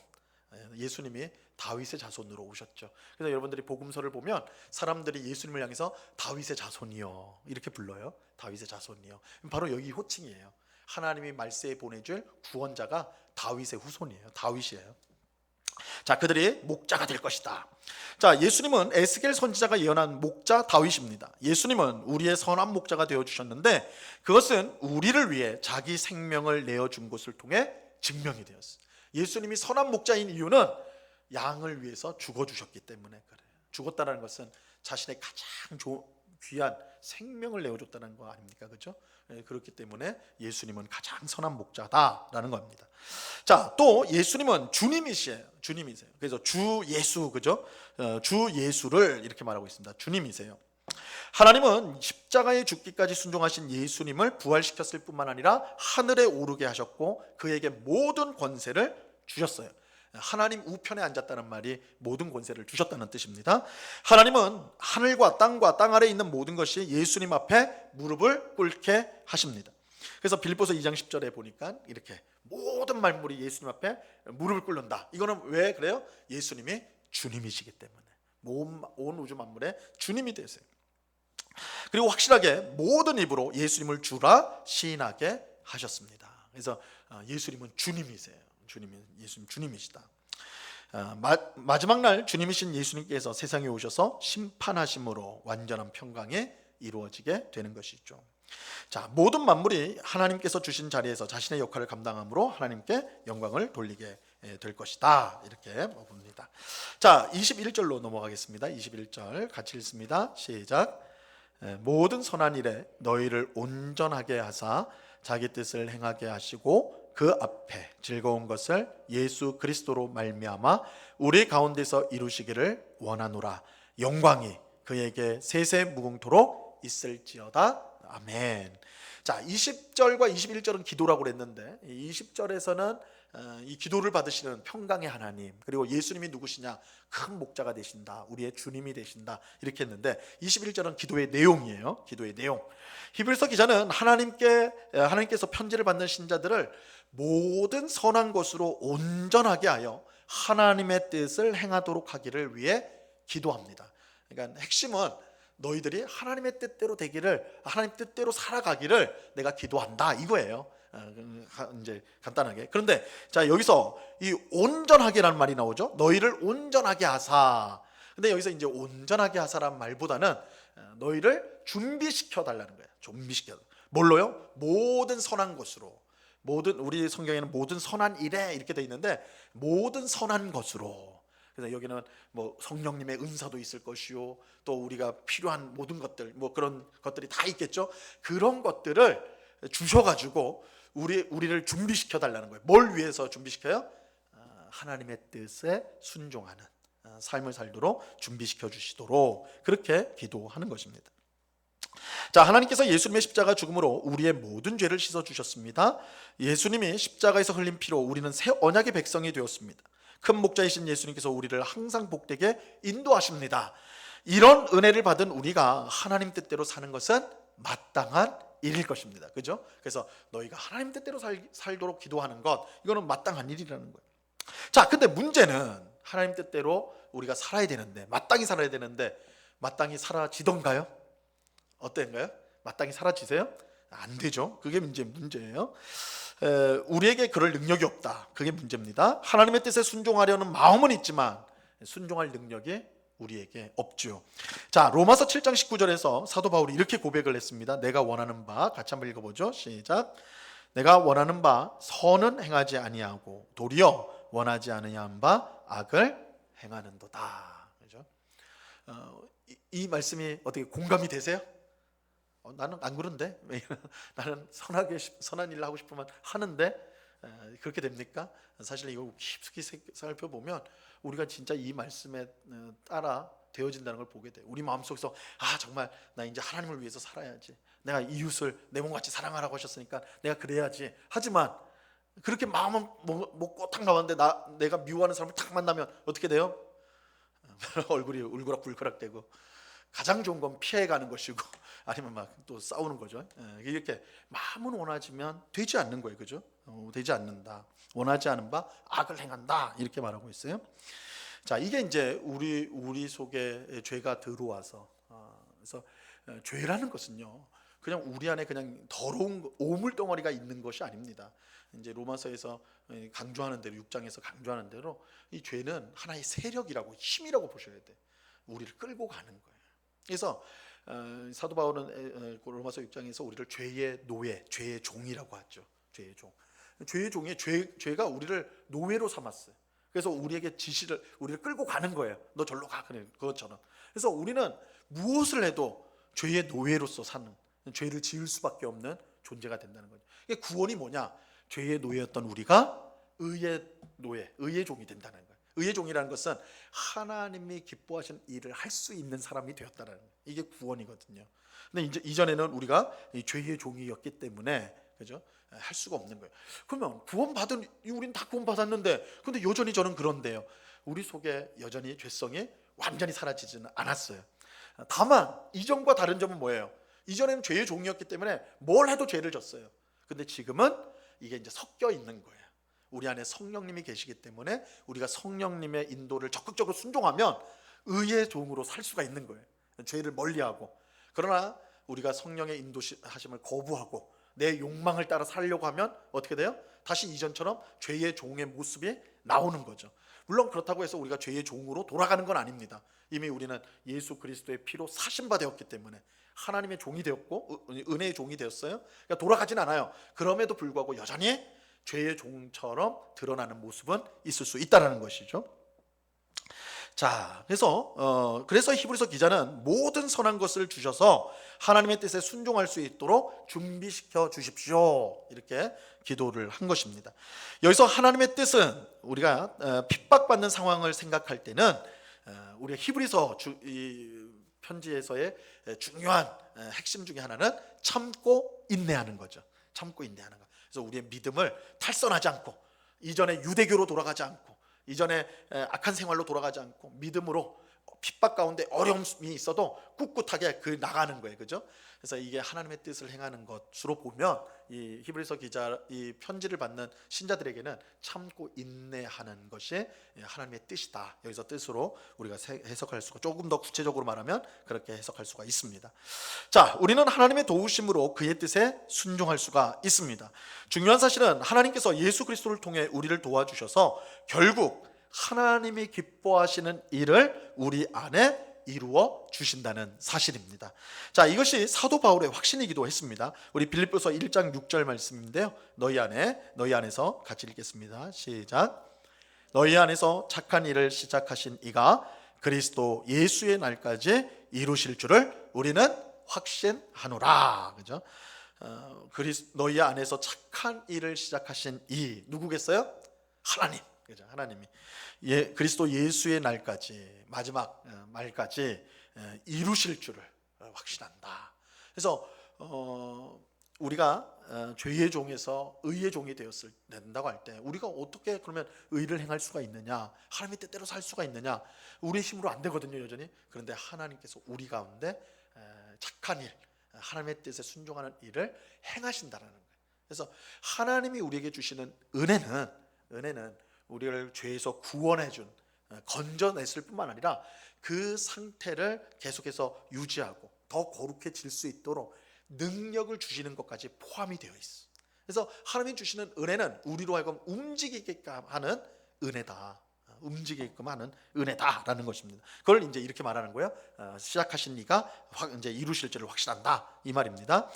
예수님이 다윗의 자손으로 오셨죠. 그래서 여러분들이 복음서를 보면 사람들이 예수님을 향해서 다윗의 자손이요, 이렇게 불러요. 다윗의 자손이요. 바로 여기 호칭이에요. 하나님이 말세에 보내줄 구원자가 다윗의 후손이에요. 다윗이에요. 자, 그들이 목자가 될 것이다. 자, 예수님은 에스겔 선지자가 예언한 목자 다윗입니다. 예수님은 우리의 선한 목자가 되어주셨는데, 그것은 우리를 위해 자기 생명을 내어준 것을 통해 증명이 되었어요. 예수님이 선한 목자인 이유는 양을 위해서 죽어주셨기 때문에 그래요. 죽었다는 것은 자신의 가장 귀한 생명을 내어줬다는 거 아닙니까? 그렇죠? 그렇기 때문에 예수님은 가장 선한 목자다라는 겁니다. 자, 또 예수님은 주님이세요. 주님이세요. 그래서 주 예수, 그죠? 주 예수를 이렇게 말하고 있습니다. 주님이세요. 하나님은 십자가에 죽기까지 순종하신 예수님을 부활시켰을 뿐만 아니라 하늘에 오르게 하셨고 그에게 모든 권세를 주셨어요. 하나님 우편에 앉았다는 말이 모든 권세를 주셨다는 뜻입니다. 하나님은 하늘과 땅과 땅 아래에 있는 모든 것이 예수님 앞에 무릎을 꿇게 하십니다. 그래서 빌립보서 2장 10절에 보니까 이렇게 모든 만물이 예수님 앞에 무릎을 꿇는다. 이거는 왜 그래요? 예수님이 주님이시기 때문에 온 우주 만물의 주님이 되세요. 그리고 확실하게 모든 입으로 예수님을 주라 시인하게 하셨습니다. 그래서 예수님은 주님이세요. 예수님 주님이시다. 마지막 날 주님이신 예수님께서 세상에 오셔서 심판하심으로 완전한 평강이 이루어지게 되는 것이죠. 자, 모든 만물이 하나님께서 주신 자리에서 자신의 역할을 감당함으로 하나님께 영광을 돌리게 될 것이다. 이렇게 봅니다. 자, 21절로 넘어가겠습니다. 21절 같이 읽습니다. 시작. 모든 선한 일에 너희를 온전하게 하사 자기 뜻을 행하게 하시고 그 앞에 즐거운 것을 예수 그리스도로 말미암아 우리 가운데서 이루시기를 원하노라. 영광이 그에게 세세 무궁토록 있을지어다. 아멘. 자, 20절과 21절은 기도라고 그랬는데 20절에서는 이 기도를 받으시는 평강의 하나님, 그리고 예수님이 누구시냐? 큰 목자가 되신다, 우리의 주님이 되신다, 이렇게 했는데 21절은 기도의 내용이에요. 기도의 내용. 히브리서 기자는 하나님께서 편지를 받는 신자들을 모든 선한 것으로 온전하게 하여 하나님의 뜻을 행하도록 하기를 위해 기도합니다. 그러니까 핵심은 너희들이 하나님의 뜻대로 되기를, 하나님 뜻대로 살아가기를 내가 기도한다, 이거예요. 이제 간단하게. 그런데 자, 여기서 이 온전하게라는 말이 나오죠. 너희를 온전하게 하사. 근데 여기서 이제 온전하게 하사란 말보다는 너희를 준비시켜 달라는 거예요. 준비시켜. 뭘로요? 모든 선한 것으로. 우리 성경에는 모든 선한 일에 이렇게 돼 있는데 모든 선한 것으로. 그래서 여기는 뭐 성령님의 은사도 있을 것이요, 또 우리가 필요한 모든 것들, 뭐 그런 것들이 다 있겠죠. 그런 것들을 주셔가지고 우리를 준비시켜 달라는 거예요. 뭘 위해서 준비시켜요? 하나님의 뜻에 순종하는 삶을 살도록 준비시켜 주시도록 그렇게 기도하는 것입니다. 자, 하나님께서 예수님의 십자가 죽음으로 우리의 모든 죄를 씻어 주셨습니다. 예수님이 십자가에서 흘린 피로 우리는 새 언약의 백성이 되었습니다. 큰 목자이신 예수님께서 우리를 항상 복되게 인도하십니다. 이런 은혜를 받은 우리가 하나님 뜻대로 사는 것은 마땅한 일일 것입니다. 그죠? 그래서 너희가 하나님 뜻대로 살도록 기도하는 것, 이거는 마땅한 일이라는 거예요. 자, 근데 문제는 하나님 뜻대로 우리가 살아야 되는데, 마땅히 살아야 되는데 마땅히 사라지던가요? 어떤가요? 마땅히 사라지세요? 안 되죠. 그게 문제예요. 우리에게 그럴 능력이 없다. 그게 문제입니다. 하나님의 뜻에 순종하려는 마음은 있지만 순종할 능력이 우리에게 없죠. 자, 로마서 7장 19절에서 사도 바울이 이렇게 고백을 했습니다. 내가 원하는 바, 같이 한번 읽어보죠. 시작. 내가 원하는 바 선은 행하지 아니하고 도리어 원하지 아니한 바 악을 행하는도다. 그죠? 이 말씀이 어떻게 공감이 되세요? 나는 안 그런데 나는 선한 일을 하고 싶으면 하는데 그렇게 됩니까? 사실 이거 깊숙이 살펴보면 우리가 진짜 이 말씀에 따라 되어진다는 걸 보게 돼요. 우리 마음속에서 정말 나 이제 하나님을 위해서 살아야지, 내가 이웃을 내 몸같이 사랑하라고 하셨으니까 내가 그래야지. 하지만 그렇게 마음은 먹고 탁 나왔는데 내가 미워하는 사람을 탁 만나면 어떻게 돼요? 얼굴이 울그락불그락 되고 가장 좋은 건 피해가는 것이고 아니면 막 또 싸우는 거죠. 이렇게 마음은 원하지만 되지 않는 거예요. 그죠? 되지 않는다. 원하지 않은 바 악을 행한다. 이렇게 말하고 있어요. 자, 이게 이제 우리 속에 죄가 들어와서 그래서 죄라는 것은요, 그냥 우리 안에 그냥 더러운 오물 덩어리가 있는 것이 아닙니다. 이제 로마서에서 강조하는 대로, 6장에서 강조하는 대로 이 죄는 하나의 세력이라고, 힘이라고 보셔야 돼. 우리를 끌고 가는 거예요. 그래서 사도 바울은 로마서 6장에서 우리를 죄의 노예, 죄의 종이라고 하죠. 죄의 종. 죄의 종이 죄가 우리를 노예로 삼았어요. 그래서 우리에게 우리를 끌고 가는 거예요. 너 절로 가, 그래, 그것처럼. 그래서 우리는 무엇을 해도 죄의 노예로서 사는, 죄를 지을 수밖에 없는 존재가 된다는 거죠. 이게 구원이 뭐냐? 죄의 노예였던 우리가 의의 노예, 의의 종이 된다는 거예요. 의의 종이라는 것은 하나님이 기뻐하시는 일을 할 수 있는 사람이 되었다는 거예요. 이게 구원이거든요. 근데 이제 이전에는 우리가 이 죄의 종이었기 때문에, 그죠? 할 수가 없는 거예요. 그러면 구원받은, 우리는 다 구원받았는데, 근데 여전히 저는 그런데요. 우리 속에 여전히 죄성이 완전히 사라지지는 않았어요. 다만 이전과 다른 점은 뭐예요? 이전에는 죄의 종이었기 때문에 뭘 해도 죄를 졌어요. 근데 지금은 이게 이제 섞여 있는 거예요. 우리 안에 성령님이 계시기 때문에 우리가 성령님의 인도를 적극적으로 순종하면 의의 종으로 살 수가 있는 거예요. 죄를 멀리하고. 그러나 우리가 성령의 인도하심을 거부하고 내 욕망을 따라 살려고 하면 어떻게 돼요? 다시 이전처럼 죄의 종의 모습이 나오는 거죠. 물론 그렇다고 해서 우리가 죄의 종으로 돌아가는 건 아닙니다. 이미 우리는 예수 그리스도의 피로 사신바 되었기 때문에 하나님의 종이 되었고 은혜의 종이 되었어요. 그러니까 돌아가진 않아요. 그럼에도 불구하고 여전히 죄의 종처럼 드러나는 모습은 있을 수 있다는 것이죠. 자, 그래서 히브리서 기자는 모든 선한 것을 주셔서 하나님의 뜻에 순종할 수 있도록 준비시켜 주십시오, 이렇게 기도를 한 것입니다. 여기서 하나님의 뜻은 우리가 핍박받는 상황을 생각할 때는 우리가 히브리서 이 편지에서의 중요한 핵심 중에 하나는 참고 인내하는 거죠. 참고 인내하는 거. 그래서 우리의 믿음을 탈선하지 않고, 이전에 유대교로 돌아가지 않고, 이전에 악한 생활로 돌아가지 않고, 믿음으로 핍박 가운데 어려움이 있어도 꿋꿋하게 나가는 거예요. 그죠? 그래서 이게 하나님의 뜻을 행하는 것으로 보면 이 히브리서 기자 이 편지를 받는 신자들에게는 참고 인내하는 것이 하나님의 뜻이다. 여기서 뜻으로 우리가 해석할 수가, 조금 더 구체적으로 말하면 그렇게 해석할 수가 있습니다. 자, 우리는 하나님의 도우심으로 그의 뜻에 순종할 수가 있습니다. 중요한 사실은 하나님께서 예수 그리스도를 통해 우리를 도와주셔서 결국 하나님이 기뻐하시는 일을 우리 안에 이루어 주신다는 사실입니다. 자, 이것이 사도 바울의 확신이기도 했습니다. 우리 빌립보서 1장 6절 말씀인데요. 너희 안에서 같이 읽겠습니다. 시작. 너희 안에서 착한 일을 시작하신 이가 그리스도 예수의 날까지 이루실 줄을 우리는 확신하노라. 그죠? 너희 안에서 착한 일을 시작하신 이 누구겠어요? 하나님. 그죠? 하나님이 그리스도 예수의 날까지, 마지막 말까지 이루실 줄을 확신한다. 그래서 우리가 죄의 종에서 의의 종이 된다고 할 때 우리가 어떻게 그러면 의를 행할 수가 있느냐, 하나님의 뜻대로 살 수가 있느냐, 우리의 힘으로 안 되거든요, 여전히. 그런데 하나님께서 우리 가운데 착한 일, 하나님의 뜻에 순종하는 일을 행하신다라는 거예요. 그래서 하나님이 우리에게 주시는 은혜는 우리를 죄에서 구원해준, 건져냈을 뿐만 아니라 그 상태를 계속해서 유지하고 더 거룩해질 수 있도록 능력을 주시는 것까지 포함이 되어 있어. 그래서 하나님이 주시는 은혜는 우리로 하여금 움직이게끔 하는 은혜다. 움직이게끔 하는 은혜다라는 것입니다. 그걸 이제 이렇게 말하는 거예요. 시작하신 이가 이제 이루실 줄을 확신한다, 이 말입니다.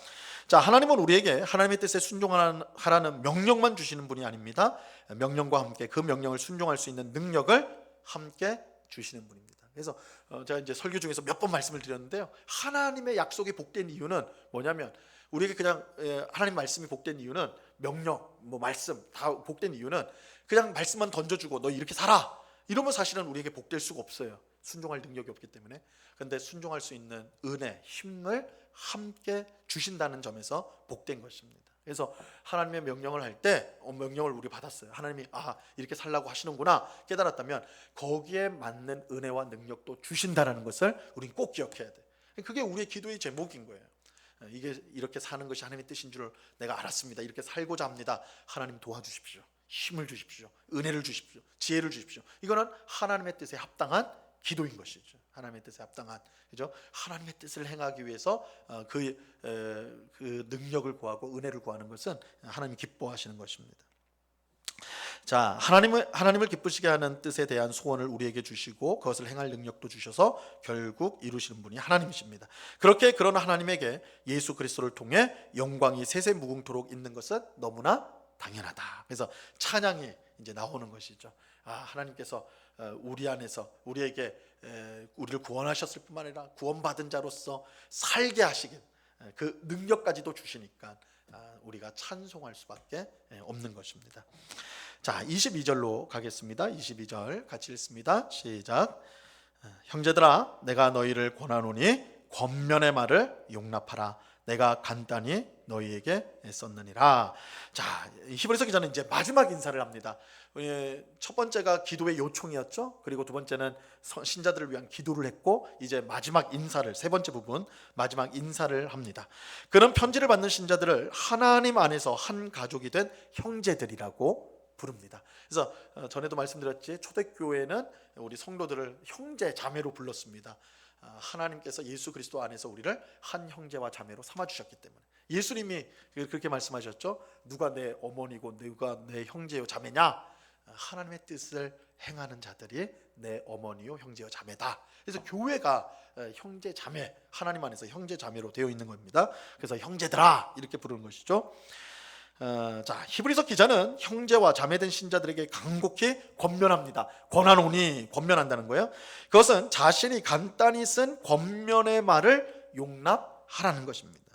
자, 하나님은 우리에게 하나님의 뜻에 순종하라는 명령만 주시는 분이 아닙니다. 명령과 함께 그 명령을 순종할 수 있는 능력을 함께 주시는 분입니다. 그래서 제가 이제 설교 중에서 몇 번 말씀을 드렸는데요. 하나님의 약속이 복된 이유는 뭐냐면, 우리에게 그냥 하나님 말씀이 복된 이유는, 명령, 말씀 다 복된 이유는 그냥 말씀만 던져주고 너 이렇게 살아, 이러면 사실은 우리에게 복될 수가 없어요. 순종할 능력이 없기 때문에. 그런데 순종할 수 있는 은혜, 힘을 함께 주신다는 점에서 복된 것입니다. 그래서 하나님의 명령을 할 때 명령을 우리 받았어요. 하나님이 이렇게 살라고 하시는구나 깨달았다면 거기에 맞는 은혜와 능력도 주신다는 것을 우리는 꼭 기억해야 돼. 그게 우리의 기도의 제목인 거예요. 이게 이렇게 사는 것이 하나님의 뜻인 줄 내가 알았습니다. 이렇게 살고자 합니다. 하나님 도와주십시오. 힘을 주십시오. 은혜를 주십시오. 지혜를 주십시오. 이거는 하나님의 뜻에 합당한 기도인 것이죠. 하나님의 뜻에 합당한, 그죠? 하나님의 뜻을 행하기 위해서 그 능력을 구하고 은혜를 구하는 것은 하나님이 기뻐하시는 것입니다. 자, 하나님을 기쁘시게 하는 뜻에 대한 소원을 우리에게 주시고 그것을 행할 능력도 주셔서 결국 이루시는 분이 하나님이십니다. 그렇게 그런 하나님에게 예수 그리스도를 통해 영광이 세세무궁토록 있는 것은 너무나 당연하다. 그래서 찬양이 이제 나오는 것이죠. 하나님께서 우리 안에서 우리에게 우리를 구원하셨을 뿐만 아니라 구원받은 자로서 살게 하시긴 그 능력까지도 주시니까 우리가 찬송할 수밖에 없는 것입니다. 자, 22절로 가겠습니다. 22절 같이 읽습니다. 시작. 형제들아, 내가 너희를 권하노니 권면의 말을 용납하라. 내가 간단히 너희에게 썼느니라. 자, 히브리서 기자는 이제 마지막 인사를 합니다. 첫 번째가 기도의 요청이었죠. 그리고 두 번째는 신자들을 위한 기도를 했고, 이제 마지막 인사를, 세 번째 부분 마지막 인사를 합니다. 그런 편지를 받는 신자들을 하나님 안에서 한 가족이 된 형제들이라고 부릅니다. 그래서 전에도 말씀드렸지, 초대교회는 우리 성도들을 형제 자매로 불렀습니다. 하나님께서 예수 그리스도 안에서 우리를 한 형제와 자매로 삼아주셨기 때문에. 예수님이 그렇게 말씀하셨죠. 누가 내 어머니고 누가 내 형제요 자매냐? 하나님의 뜻을 행하는 자들이 내 어머니요 형제요 자매다. 그래서 교회가 형제 자매, 하나님 안에서 형제 자매로 되어 있는 겁니다. 그래서 형제들아 이렇게 부르는 것이죠. 자, 히브리서 기자는 형제와 자매된 신자들에게 간곡히 권면합니다. 권하노니, 권면한다는 거예요. 그것은 자신이 간단히 쓴 권면의 말을 용납하라는 것입니다.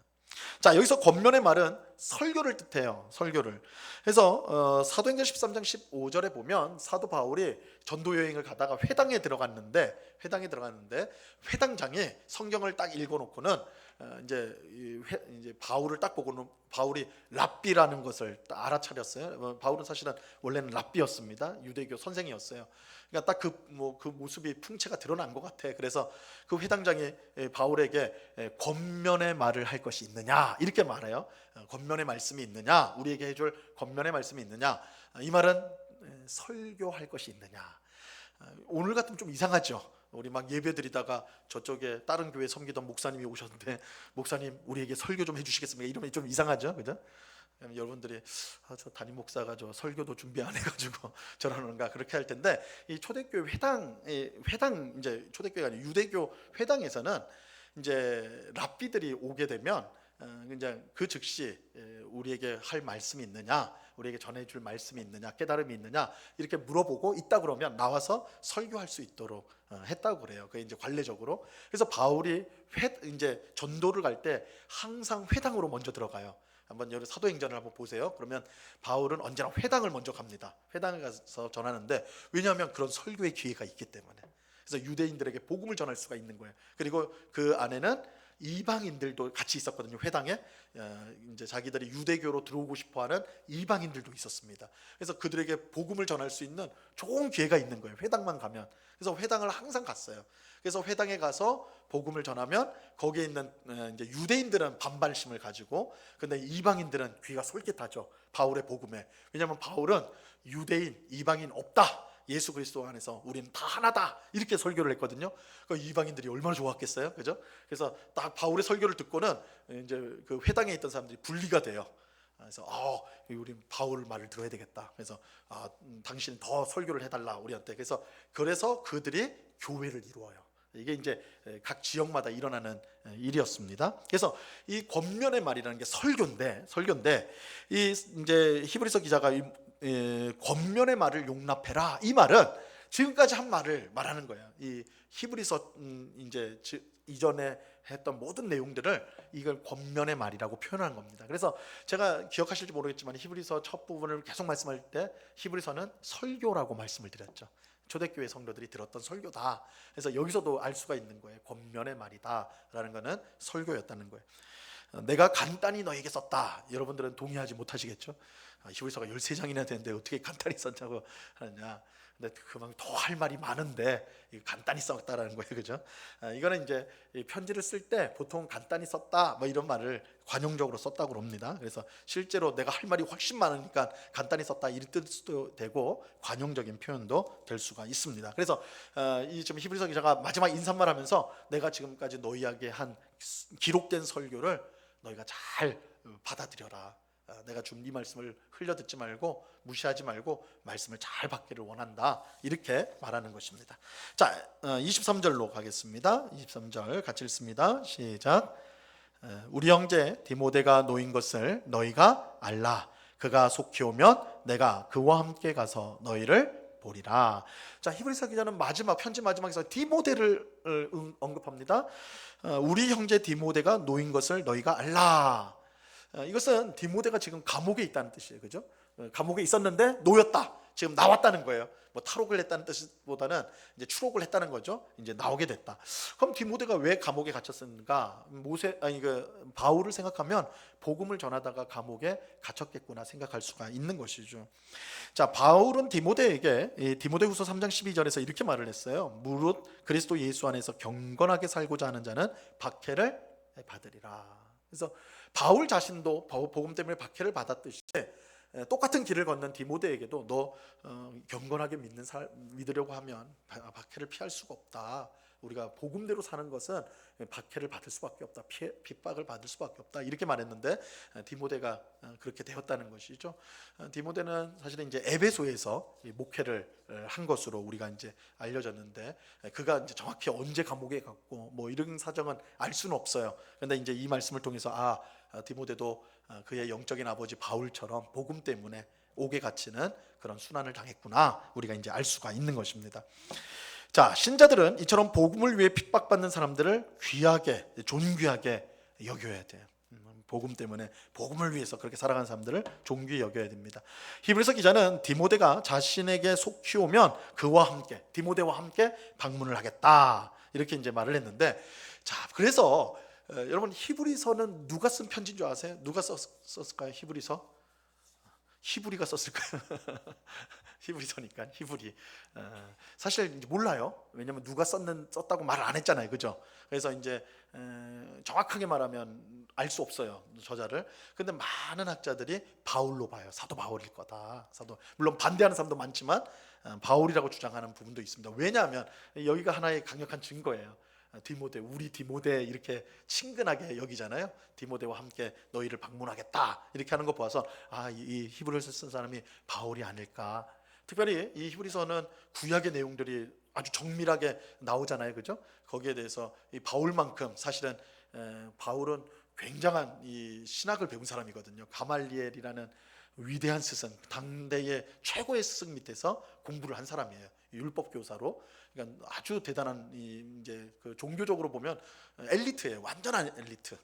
자, 여기서 권면의 말은 설교를 뜻해요. 설교를. 그래서 사도행전 13장 15절에 보면 사도 바울이 전도 여행을 가다가 회당에 들어갔는데 회당장에 성경을 딱 읽어놓고는 이제 바울을 딱 보고는 바울이 랍비라는 것을 딱 알아차렸어요. 바울은 사실은 원래는 랍비였습니다. 유대교 선생이었어요. 그러니까 딱 그 모습이 풍채가 드러난 것 같아. 그래서 그 회당장이 바울에게 권면의 말을 할 것이 있느냐 이렇게 말해요. 권면의 말씀이 있느냐, 우리에게 해줄 권면의 말씀이 있느냐. 이 말은 설교할 것이 있느냐. 오늘 같으면 좀 이상하죠. 우리 막 예배드리다가 저쪽에 다른 교회 섬기던 목사님이 오셨는데, 목사님 우리에게 설교 좀 해주시겠습니까? 이러면 좀 이상하죠, 그죠? 여러분들이 저 담임 목사가 저 설교도 준비 안 해가지고 저러는가 그렇게 할 텐데, 이 초대교회 회당 이제 초대교회가 아니라 유대교 회당에서는 이제 랍비들이 오게 되면 이제 그 즉시 우리에게 할 말씀이 있느냐, 우리에게 전해줄 말씀이 있느냐, 깨달음이 있느냐 이렇게 물어보고 있다 그러면 나와서 설교할 수 있도록 했다고 그래요. 그게 이제 관례적으로. 그래서 바울이 이제 전도를 갈 때 항상 회당으로 먼저 들어가요. 한번 여러 사도행전을 한번 보세요. 그러면 바울은 언제나 회당을 먼저 갑니다. 회당에 가서 전하는데, 왜냐하면 그런 설교의 기회가 있기 때문에. 그래서 유대인들에게 복음을 전할 수가 있는 거예요. 그리고 그 안에는 이방인들도 같이 있었거든요. 회당에 이제 자기들이 유대교로 들어오고 싶어하는 이방인들도 있었습니다. 그래서 그들에게 복음을 전할 수 있는 좋은 기회가 있는 거예요. 회당만 가면. 그래서 회당을 항상 갔어요. 그래서 회당에 가서 복음을 전하면 거기에 있는 이제 유대인들은 반발심을 가지고, 근데 이방인들은 귀가 솔깃하죠. 바울의 복음에. 왜냐하면 바울은 유대인, 이방인 없다. 예수 그리스도 안에서 우리는 다 하나다 이렇게 설교를 했거든요. 그 이방인들이 얼마나 좋았겠어요, 그죠? 그래서 딱 바울의 설교를 듣고는 이제 그 회당에 있던 사람들이 분리가 돼요. 그래서 우리 바울 말을 들어야 되겠다. 그래서 당신 더 설교를 해달라 우리한테. 그래서 그들이 교회를 이루어요. 이게 이제 각 지역마다 일어나는 일이었습니다. 그래서 이 권면의 말이라는 게 설교인데 이 이제 히브리서 기자가 권면의 말을 용납해라, 이 말은 지금까지 한 말을 말하는 거예요. 이 히브리서 이제 이전에 했던 모든 내용들을 이걸 권면의 말이라고 표현하는 겁니다. 그래서 제가 기억하실지 모르겠지만 히브리서 첫 부분을 계속 말씀할 때 히브리서는 설교라고 말씀을 드렸죠. 초대교회 성도들이 들었던 설교다. 그래서 여기서도 알 수가 있는 거예요. 권면의 말이다라는 것은 설교였다는 거예요. 내가 간단히 너에게 썼다. 여러분들은 동의하지 못하시겠죠? 히브리서가 13장이나 되는데 어떻게 간단히 썼냐고 하느냐. 근데 그만큼 더 할 말이 많은데 간단히 썼다라는 거예요, 그죠? 이거는 이제 편지를 쓸 때 보통 간단히 썼다 뭐 이런 말을 관용적으로 썼다고 합니다. 그래서 실제로 내가 할 말이 훨씬 많으니까 간단히 썼다 이럴 수도 되고, 관용적인 표현도 될 수가 있습니다. 그래서 이 지금 히브리서 기자가 마지막 인사말하면서 내가 지금까지 너희에게 한 기록된 설교를 너희가 잘 받아들여라. 내가 준 이 말씀을 흘려 듣지 말고 무시하지 말고 말씀을 잘 받기를 원한다, 이렇게 말하는 것입니다. 자, 23절로 가겠습니다. 23절 같이 읽습니다. 시작. 우리 형제 디모데가 놓인 것을 너희가 알라. 그가 속히 오면 내가 그와 함께 가서 너희를 보리라. 자, 히브리서 기자는 편지 마지막에서 디모데를 언급합니다. 우리 형제 디모데가 노인 것을 너희가 알라. 이것은 디모데가 지금 감옥에 있다는 뜻이에요. 그죠? 감옥에 있었는데 놓였다. 지금 나왔다는 거예요. 뭐 탈옥을 했다는 뜻보다는 이제 추록을 했다는 거죠. 이제 나오게 됐다. 그럼 디모데가 왜 감옥에 gat혔는가? 바울을 생각하면 복음을 전하다가 감옥에 갇혔겠구나 생각할 수가 있는 것이죠. 자, 바울은 디모데에게 디모데후서 3장 12절에서 이렇게 말을 했어요. 무릇 그리스도 예수 안에서 경건하게 살고자 하는 자는 박해를 받으리라. 그래서 바울 자신도 복음 때문에 박해를 받았듯이 똑같은 길을 걷는 디모데에게도 너 경건하게 믿으려고 하면 박해를 피할 수가 없다. 우리가 복음대로 사는 것은 박해를 받을 수밖에 없다. 핍박을 받을 수밖에 없다. 이렇게 말했는데 디모데가 그렇게 되었다는 것이죠. 디모데는 사실은 이제 에베소에서 목회를 한 것으로 우리가 이제 알려졌는데 그가 이제 정확히 언제 감옥에 갔고 뭐 이런 사정은 알 수는 없어요. 그런데 이제 이 말씀을 통해서 디모데도 그의 영적인 아버지 바울처럼 복음 때문에 옥에 갇히는 그런 순환을 당했구나. 우리가 이제 알 수가 있는 것입니다. 자, 신자들은 이처럼 복음을 위해 핍박받는 사람들을 귀하게, 존귀하게 여겨야 돼요. 복음 때문에 복음을 위해서 그렇게 살아가는 사람들을 존귀히 여겨야 됩니다. 히브리서 기자는 디모데가 자신에게 속히 오면 그와 함께, 디모데와 함께 방문을 하겠다. 이렇게 이제 말을 했는데, 자, 그래서 여러분 히브리서는 누가 쓴 편지인 줄 아세요? 누가 썼을까요? 히브리가 썼을까요? 히브리서니까 히브리. 사실 몰라요. 왜냐하면 누가 썼다고 말을 안 했잖아요, 그죠? 그래서 이제 정확하게 말하면 알 수 없어요, 저자를. 근데 많은 학자들이 바울로 봐요. 사도 바울일 거다. 물론 반대하는 사람도 많지만 바울이라고 주장하는 부분도 있습니다. 왜냐하면 여기가 하나의 강력한 증거예요. 디모데, 우리 디모데 이렇게 친근하게 여기잖아요. 디모데와 함께 너희를 방문하겠다 이렇게 하는 거 보아서 이 히브리서 쓴 사람이 바울이 아닐까. 특별히 이 히브리서는 구약의 내용들이 아주 정밀하게 나오잖아요, 그죠? 거기에 대해서 이 바울만큼 사실은 바울은 굉장한 이 신학을 배운 사람이거든요. 가말리엘이라는 위대한 스승, 당대의 최고의 스승 밑에서 공부를 한 사람이에요. 율법 교사로. 그러니까 아주 대단한 이제 그 종교적으로 보면 엘리트예요. 완전한 엘리트.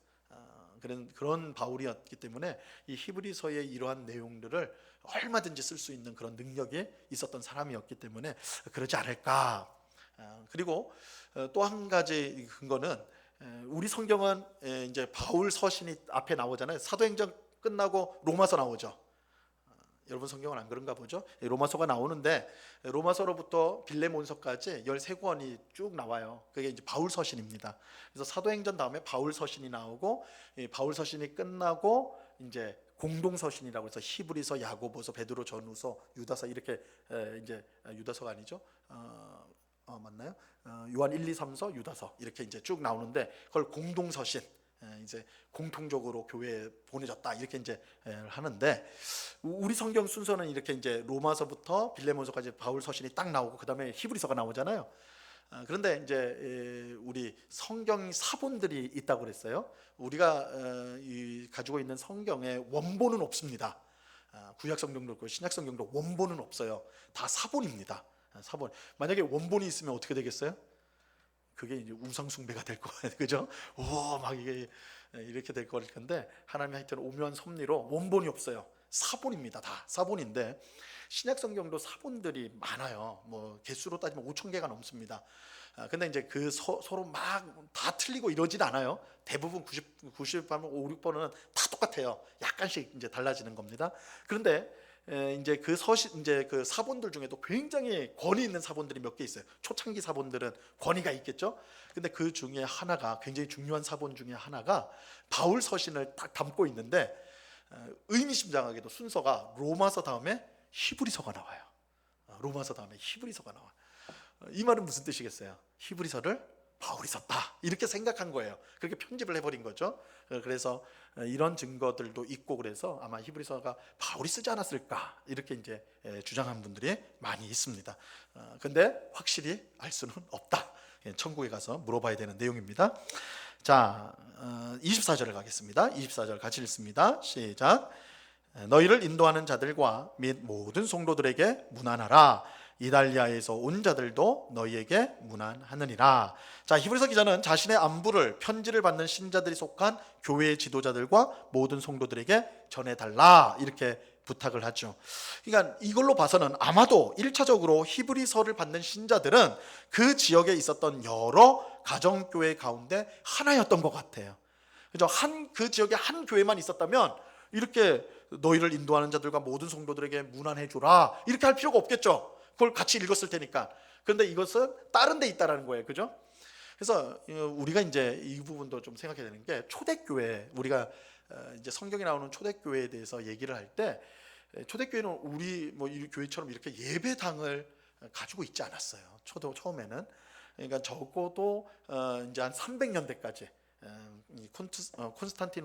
그런 바울이었기 때문에 이 히브리서의 이러한 내용들을 얼마든지 쓸 수 있는 그런 능력이 있었던 사람이었기 때문에 그러지 않을까. 그리고 또 한 가지 근거는 우리 성경은 이제 바울 서신이 앞에 나오잖아요. 사도행전 끝나고 로마서 나오죠. 여러분 성경은 안 그런가 보죠? 로마서가 나오는데 로마서로부터 빌레몬서까지 13권이 쭉 나와요. 그게 이제 바울 서신입니다. 그래서 사도행전 다음에 바울 서신이 나오고 바울 서신이 끝나고 이제 공동 서신이라고 해서 히브리서, 야고보서, 베드로 전후서, 유다서 이렇게 이제 유다서가 아니죠? 맞나요? 요한 1, 2, 3서, 유다서 이렇게 이제 쭉 나오는데 그걸 공동 서신, 이제 공통적으로 교회에 보내졌다 이렇게 이제 하는데 우리 성경 순서는 이렇게 이제 로마서부터 빌레몬서까지 바울 서신이 딱 나오고 그다음에 히브리서가 나오잖아요. 그런데 이제 우리 성경 사본들이 있다고 그랬어요. 우리가 가지고 있는 성경에 원본은 없습니다. 구약 성경도 없고 신약 성경도 원본은 없어요. 다 사본입니다. 사본. 만약에 원본이 있으면 어떻게 되겠어요? 그게 이제 우상 숭배가 될 거예요, 그죠? 막 이게 이렇게 될 거일 텐데 하나님이 하여튼 오묘한 섭리로 원본이 없어요. 사본입니다, 다 사본인데 신약 성경도 사본들이 많아요. 뭐 개수로 따지면 5,000개가 넘습니다. 근데 이제 그 서로 막 다 틀리고 이러진 않아요. 대부분 90번, 5, 6번은 다 똑같아요. 약간씩 이제 달라지는 겁니다. 그런데 이제 그 사본들 중에도 굉장히 권위 있는 사본들이 몇 개 있어요. 초창기 사본들은 권위가 있겠죠. 근데 그 중에 하나가 굉장히 중요한 사본 중에 하나가 바울 서신을 딱 담고 있는데 의미심장하게도 순서가 로마서 다음에 히브리서가 나와요. 로마서 다음에 히브리서가 나와. 이 말은 무슨 뜻이겠어요? 히브리서를 바울이 썼다 이렇게 생각한 거예요. 그렇게 편집을 해버린 거죠. 그래서 이런 증거들도 있고 그래서 아마 히브리서가 바울이 쓰지 않았을까 이렇게 이제 주장한 분들이 많이 있습니다. 근데 확실히 알 수는 없다. 천국에 가서 물어봐야 되는 내용입니다. 자, 24절을 가겠습니다. 24절 같이 읽습니다. 시작. 너희를 인도하는 자들과 및 모든 성도들에게 문안하라. 이달리아에서 온 자들도 너희에게 문안하느니라. 자, 히브리서 기자는 자신의 안부를 편지를 받는 신자들이 속한 교회의 지도자들과 모든 성도들에게 전해달라 이렇게 부탁을 하죠. 그러니까 이걸로 봐서는 아마도 1차적으로 히브리서를 받는 신자들은 그 지역에 있었던 여러 가정교회 가운데 하나였던 것 같아요. 그죠? 그 지역에 한 교회만 있었다면 이렇게 너희를 인도하는 자들과 모든 성도들에게 문안해 주라 이렇게 할 필요가 없겠죠. 그걸 같이 읽었을 테니까. 그런데 이것은 다른 데 있다라는 거예요. 그죠? 그래서 우리가 이제 이 부분도 좀 생각해야 되는 게 초대교회, 우리가 이제 성경에 나오는 초대교회에 대해서 얘기를 할 때 초대교회는 우리 뭐 이 교회처럼 이렇게 예배당을 가지고 있지 않았어요. 처음에는. 그러니까 적어도 이제 한 300년대까지 콘스탄틴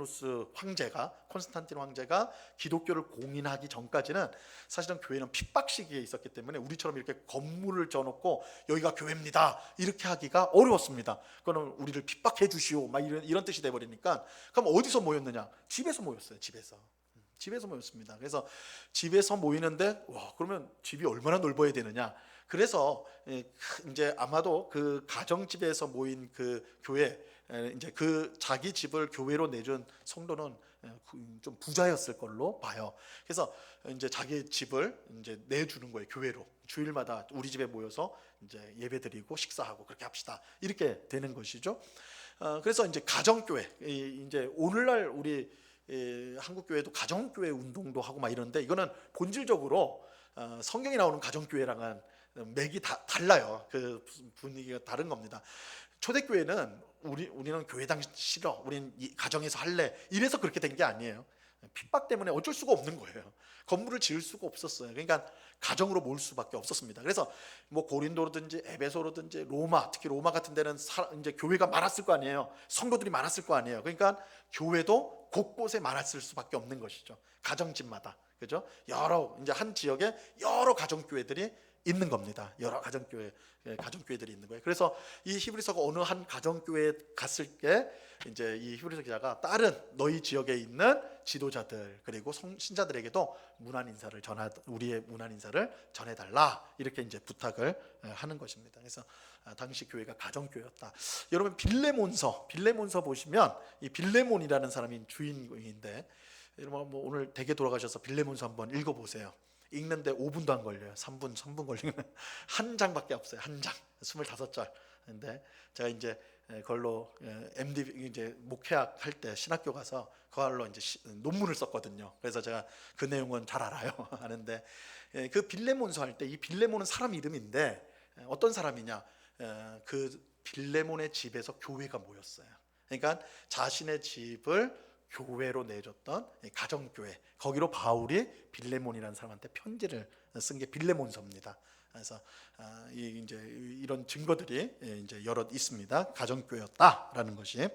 황제가 기독교를 공인하기 전까지는 사실은 교회는 핍박 시기에 있었기 때문에 우리처럼 이렇게 건물을 져놓고 여기가 교회입니다 이렇게 하기가 어려웠습니다. 그거는 우리를 핍박해 주시오 막 이런 뜻이 돼버리니까. 그럼 어디서 모였느냐? 집에서 모였어요. 집에서 모였습니다. 그래서 집에서 모이는데 그러면 집이 얼마나 넓어야 되느냐? 그래서 이제 아마도 그 가정집에서 모인 그 교회, 이제 그 자기 집을 교회로 내준 성도는 좀 부자였을 걸로 봐요. 그래서 이제 자기 집을 이제 내주는 거예요. 교회로 주일마다 우리 집에 모여서 이제 예배드리고 식사하고 그렇게 합시다. 이렇게 되는 것이죠. 그래서 이제 가정교회, 이제 오늘날 우리 한국 교회도 가정교회 운동도 하고 막 이런데 이거는 본질적으로 성경에 나오는 가정교회랑은 맥이 달라요. 그 분위기가 다른 겁니다. 초대교회는 우리는 교회당 싫어, 우리는 가정에서 할래 이래서 그렇게 된 게 아니에요. 핍박 때문에 어쩔 수가 없는 거예요. 건물을 지을 수가 없었어요. 그러니까 가정으로 모을 수밖에 없었습니다. 그래서 뭐 고린도로든지 에베소로든지 로마, 특히 로마 같은 데는 이제 교회가 많았을 거 아니에요. 성도들이 많았을 거 아니에요. 그러니까 교회도 곳곳에 많았을 수밖에 없는 것이죠. 가정집마다, 그죠? 이제 한 지역에 여러 가정교회들이 있는 겁니다. 여러 가정교회들이 있는 거예요. 그래서 이 히브리서가 어느 한 가정교회에 갔을 때 이제 이 히브리서 기자가 다른 너희 지역에 있는 지도자들 그리고 신자들에게도 우리의 문안 인사를 전해달라 이렇게 이제 부탁을 하는 것입니다. 그래서 당시 교회가 가정교회였다. 여러분 빌레몬서 보시면 이 빌레몬이라는 사람이 주인공인데 여러분 뭐 오늘 댁에 돌아가셔서 빌레몬서 한번 읽어보세요. 읽는데 5분도 안 걸려요. 3분 걸리면 한 장밖에 없어요. 한 장, 25절. 근데 제가 이제 그걸로 MD 이제 목회학 할 때 신학교 가서 그걸로 이제 논문을 썼거든요. 그래서 제가 그 내용은 잘 알아요. 아는데 그 빌레몬서 할 때 이 빌레몬은 사람 이름인데 어떤 사람이냐? 그 빌레몬의 집에서 교회가 모였어요. 그러니까 자신의 집을 교회로 내줬던 가정교회, 거기로 바울이 빌레몬이라는 사람한테 편지를 쓴 게 빌레몬서입니다. 그래서 이제 이런 증거들이 이제 여럿 있습니다. 가정교회였다라는 것이.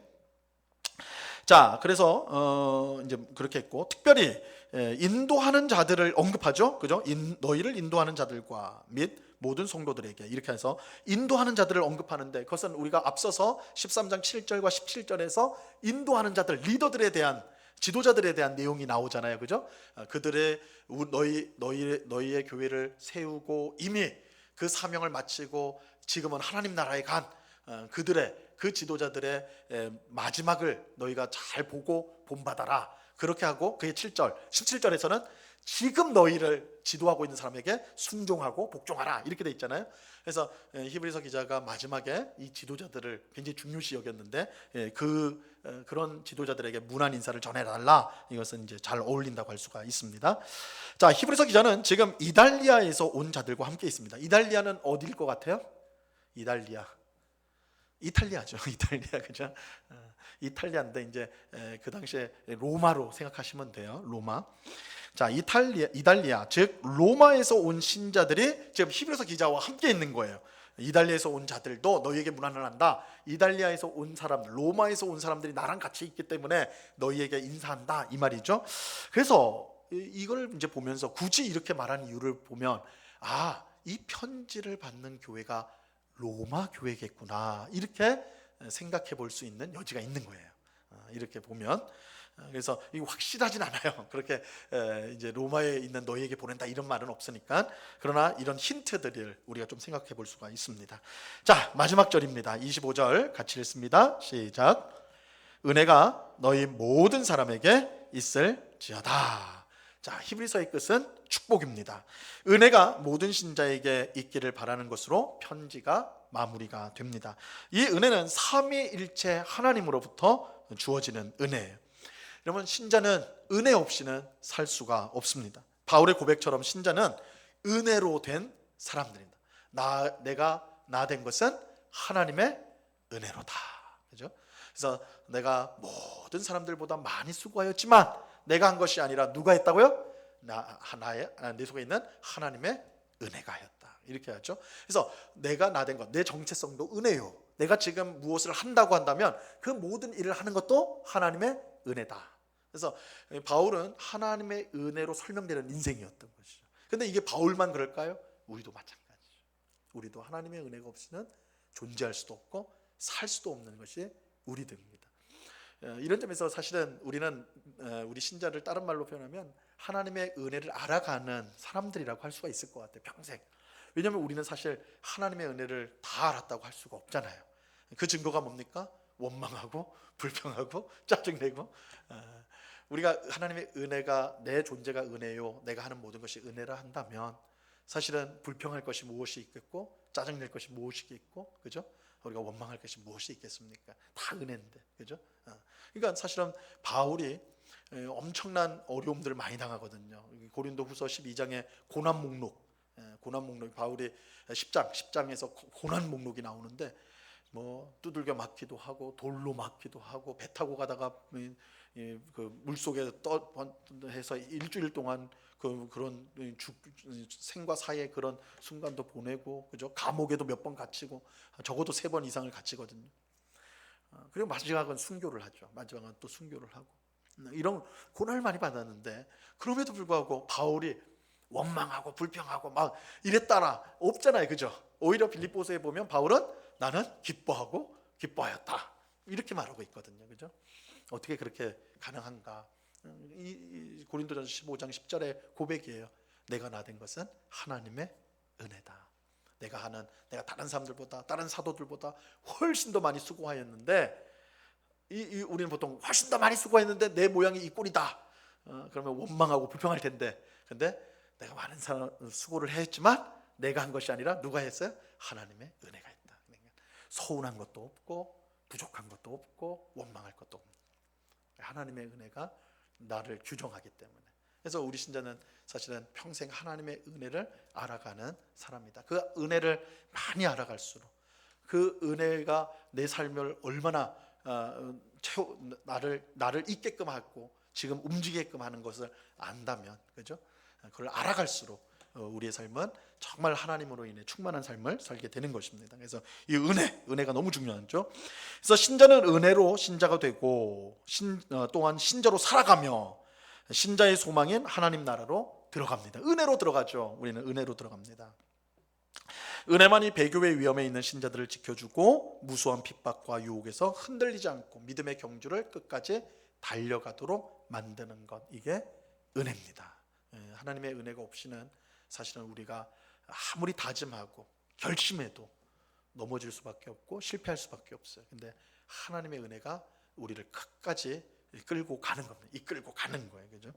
자, 그래서 이제 그렇게 했고 특별히 인도하는 자들을 언급하죠, 그죠? 너희를 인도하는 자들과 및 모든 성도들에게 이렇게 해서 인도하는 자들을 언급하는데 그것은 우리가 앞서서 13장 7절과 17절에서 인도하는 자들, 리더들에 대한 지도자들에 대한 내용이 나오잖아요, 그죠? 그들의 너희의 교회를 세우고 이미 그 사명을 마치고 지금은 하나님 나라에 간 그 지도자들의 마지막을 너희가 잘 보고 본받아라. 그렇게 하고 그의 7절, 17절에서는 지금 너희를 지도하고 있는 사람에게 순종하고 복종하라 이렇게 돼 있잖아요. 그래서 히브리서 기자가 마지막에 이 지도자들을 굉장히 중요시 여겼는데 그런 지도자들에게 문안 인사를 전해달라. 이것은 이제 잘 어울린다고 할 수가 있습니다. 자, 히브리서 기자는 지금 이달리아에서 온 자들과 함께 있습니다. 이달리아는 어디일 것 같아요? 이탈리아죠. 이탈리아, 그죠? 이탈리아인데 이제 그 당시에 로마로 생각하시면 돼요. 로마. 자, 이달리아, 즉 로마에서 온 신자들이 지금 히브리서 기자와 함께 있는 거예요. 이달리아에서 온 자들도 너희에게 문안을 한다. 이달리아에서 온 사람들, 로마에서 온 사람들이 나랑 같이 있기 때문에 너희에게 인사한다 이 말이죠. 그래서 이걸 이제 보면서 굳이 이렇게 말한 이유를 보면 이 편지를 받는 교회가 로마 교회겠구나 이렇게 생각해 볼 수 있는 여지가 있는 거예요. 이렇게 보면 그래서 이거 확실하진 않아요. 그렇게 이제 로마에 있는 너희에게 보낸다 이런 말은 없으니까. 그러나 이런 힌트들을 우리가 좀 생각해 볼 수가 있습니다. 자, 마지막 절입니다. 25절 같이 읽습니다. 시작. 은혜가 너희 모든 사람에게 있을지어다. 자, 히브리서의 끝은 축복입니다. 은혜가 모든 신자에게 있기를 바라는 것으로 편지가 마무리가 됩니다. 이 은혜는 삼위일체 하나님으로부터 주어지는 은혜예요. 여러분, 신자는 은혜 없이는 살 수가 없습니다. 바울의 고백처럼 신자는 은혜로 된 사람들입니다. 내가 나 된 것은 하나님의 은혜로다. 그죠? 그래서 내가 모든 사람들보다 많이 수고하였지만 내가 한 것이 아니라 누가 했다고요? 내 속에 있는 하나님의 은혜가 하였다. 이렇게 하죠. 그래서 내가 나 된 것, 내 정체성도 은혜요. 내가 지금 무엇을 한다고 한다면 그 모든 일을 하는 것도 하나님의 은혜다. 그래서 바울은 하나님의 은혜로 설명되는 인생이었던 것이죠. 근데 이게 바울만 그럴까요? 우리도 마찬가지죠. 우리도 하나님의 은혜가 없이는 존재할 수도 없고 살 수도 없는 것이 우리들입니다. 이런 점에서 사실은 우리는 우리 신자를 다른 말로 표현하면 하나님의 은혜를 알아가는 사람들이라고 할 수가 있을 것 같아요. 평생. 왜냐하면 우리는 사실 하나님의 은혜를 다 알았다고 할 수가 없잖아요. 그 증거가 뭡니까? 원망하고 불평하고 짜증내고. 우리가 하나님의 은혜가, 내 존재가 은혜요, 내가 하는 모든 것이 은혜라 한다면 사실은 불평할 것이 무엇이 있겠고 짜증낼 것이 무엇이 있겠고, 그죠? 우리가 원망할 것이 무엇이 있겠습니까? 다 은혜인데, 그죠? 그러니까 사실은 바울이 엄청난 어려움들을 많이 당하거든요. 고린도후서 12장에 고난 목록, 바울이 10장에서 고난 목록이 나오는데 뭐 두들겨 맞기도 하고 돌로 맞기도 하고 배 타고 가다가 그 물속에 해서 일주일 동안 그런 생과 사의 그런 순간도 보내고, 그죠? 감옥에도 몇 번 갇히고 적어도 3번 이상을 갇히거든요. 그리고 마지막은 순교를 하죠. 마지막은 또 순교를 하고 이런 고난을 많이 받았는데 그럼에도 불구하고 바울이 원망하고 불평하고 막 이랬다라 없잖아요, 그죠? 오히려 빌립보서에 보면 바울은 나는 기뻐하고 기뻐하였다 이렇게 말하고 있거든요, 그죠? 어떻게 그렇게 가능한가? 이 고린도전서 15장 10절의 고백이에요. 내가 나 된 것은 하나님의 은혜다. 내가 다른 사람들보다, 다른 사도들보다 훨씬 더 많이 수고하였는데 우리는 보통 훨씬 더 많이 수고했는데 내 모양이 이 꼴이다. 그러면 원망하고 불평할 텐데, 근데 내가 많은 수고를 했지만 내가 한 것이 아니라 누가 했어요? 하나님의 은혜가 있다. 서운한 것도 없고 부족한 것도 없고 원망할 것도 없는 하나님의 은혜가 나를 규정하기 때문에. 그래서 우리 신자는 사실은 평생 하나님의 은혜를 알아가는 사람이다. 그 은혜를 많이 알아갈수록 그 은혜가 내 삶을 얼마나 나를 있게끔 하고 지금 움직이게끔 하는 것을 안다면, 그죠? 그걸 알아갈수록 우리의 삶은 정말 하나님으로 인해 충만한 삶을 살게 되는 것입니다. 그래서 이 은혜가 너무 중요하죠. 그래서 신자는 은혜로 신자가 되고 또한 신자로 살아가며 신자의 소망인 하나님 나라로 들어갑니다. 은혜로 들어가죠. 우리는 은혜로 들어갑니다. 은혜만이 배교의 위험에 있는 신자들을 지켜주고 무수한 핍박과 유혹에서 흔들리지 않고 믿음의 경주를 끝까지 달려가도록 만드는 것, 이게 은혜입니다. 하나님의 은혜가 없이는 사실은 우리가 아무리 다짐하고 결심해도 넘어질 수밖에 없고 실패할 수밖에 없어요. 근데 하나님의 은혜가 우리를 끝까지 끌고 가는 겁니다. 이끌고 가는 거예요, 그죠?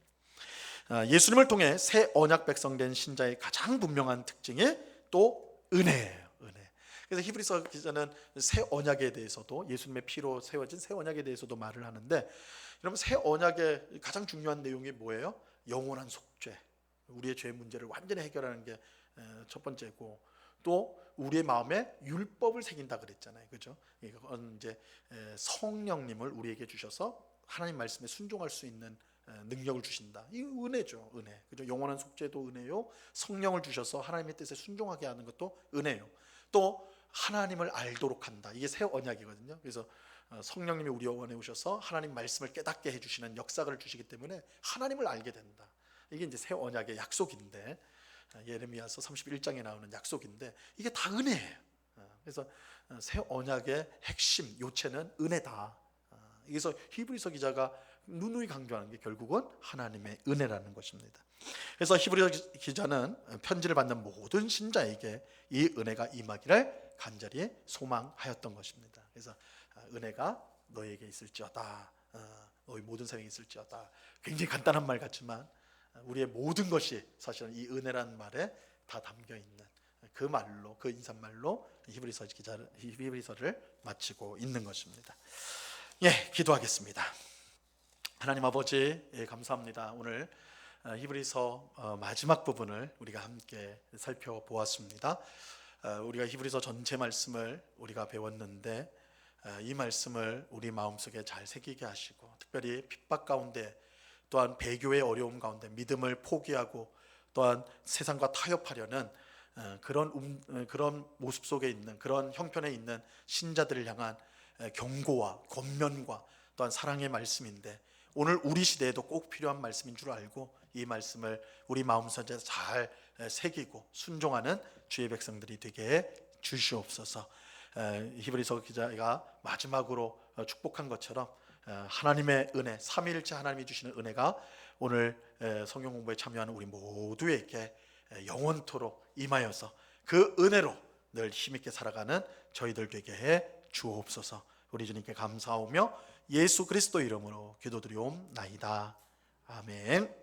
예수님을 통해 새 언약 백성 된 신자의 가장 분명한 특징이 또 은혜예요. 은혜. 그래서 히브리서 기자는 새 언약에 대해서도, 예수님의 피로 세워진 새 언약에 대해서도 말을 하는데, 여러분, 새 언약의 가장 중요한 내용이 뭐예요? 영원한 속죄, 우리의 죄 문제를 완전히 해결하는 게 첫 번째고, 또 우리의 마음에 율법을 새긴다 그랬잖아요, 그죠? 이건 이제 성령님을 우리에게 주셔서 하나님 말씀에 순종할 수 있는 능력을 주신다. 이 은혜죠, 은혜. 그죠? 영원한 속죄도 은혜요. 성령을 주셔서 하나님의 뜻에 순종하게 하는 것도 은혜요. 또 하나님을 알도록 한다. 이게 새 언약이거든요. 그래서 성령님이 우리 영혼에 오셔서 하나님 말씀을 깨닫게 해주시는 역사를 주시기 때문에 하나님을 알게 된다. 이게 이제 새 언약의 약속인데, 예레미야서 31장에 나오는 약속인데, 이게 다 은혜예요. 그래서 새 언약의 핵심 요체는 은혜다. 그래서 히브리서 기자가 누누이 강조하는 게 결국은 하나님의 은혜라는 것입니다. 그래서 히브리 기자는 편지를 받는 모든 신자에게 이 은혜가 임하기를 간절히 소망하였던 것입니다. 그래서 은혜가 너에게 있을지어다, 너희 모든 사람에게 있을지어다. 굉장히 간단한 말 같지만 우리의 모든 것이 사실은 이 은혜라는 말에 다 담겨 있는 그 말로, 그 인사말로 히브리서를 마치고 있는 것입니다. 예, 기도하겠습니다. 하나님 아버지, 예, 감사합니다. 오늘 히브리서 마지막 부분을 우리가 함께 살펴보았습니다. 우리가 히브리서 전체 말씀을 우리가 배웠는데 이 말씀을 우리 마음속에 잘 새기게 하시고, 특별히 핍박 가운데, 또한 배교의 어려움 가운데 믿음을 포기하고 또한 세상과 타협하려는 그런 모습 속에 있는, 그런 형편에 있는 신자들을 향한 경고와 권면과 또한 사랑의 말씀인데, 오늘 우리 시대에도 꼭 필요한 말씀인 줄 알고 이 말씀을 우리 마음속에 잘 새기고 순종하는 주의 백성들이 되게 주시옵소서. 히브리서 기자가 마지막으로 축복한 것처럼 하나님의 은혜, 삼위일체 하나님이 주시는 은혜가 오늘 성경 공부에 참여하는 우리 모두에게 영원토록 임하여서 그 은혜로 늘 힘있게 살아가는 저희들 되게 해 주옵소서. 우리 주님께 감사하며 예수 그리스도 이름으로 기도드리옵나이다. 아멘.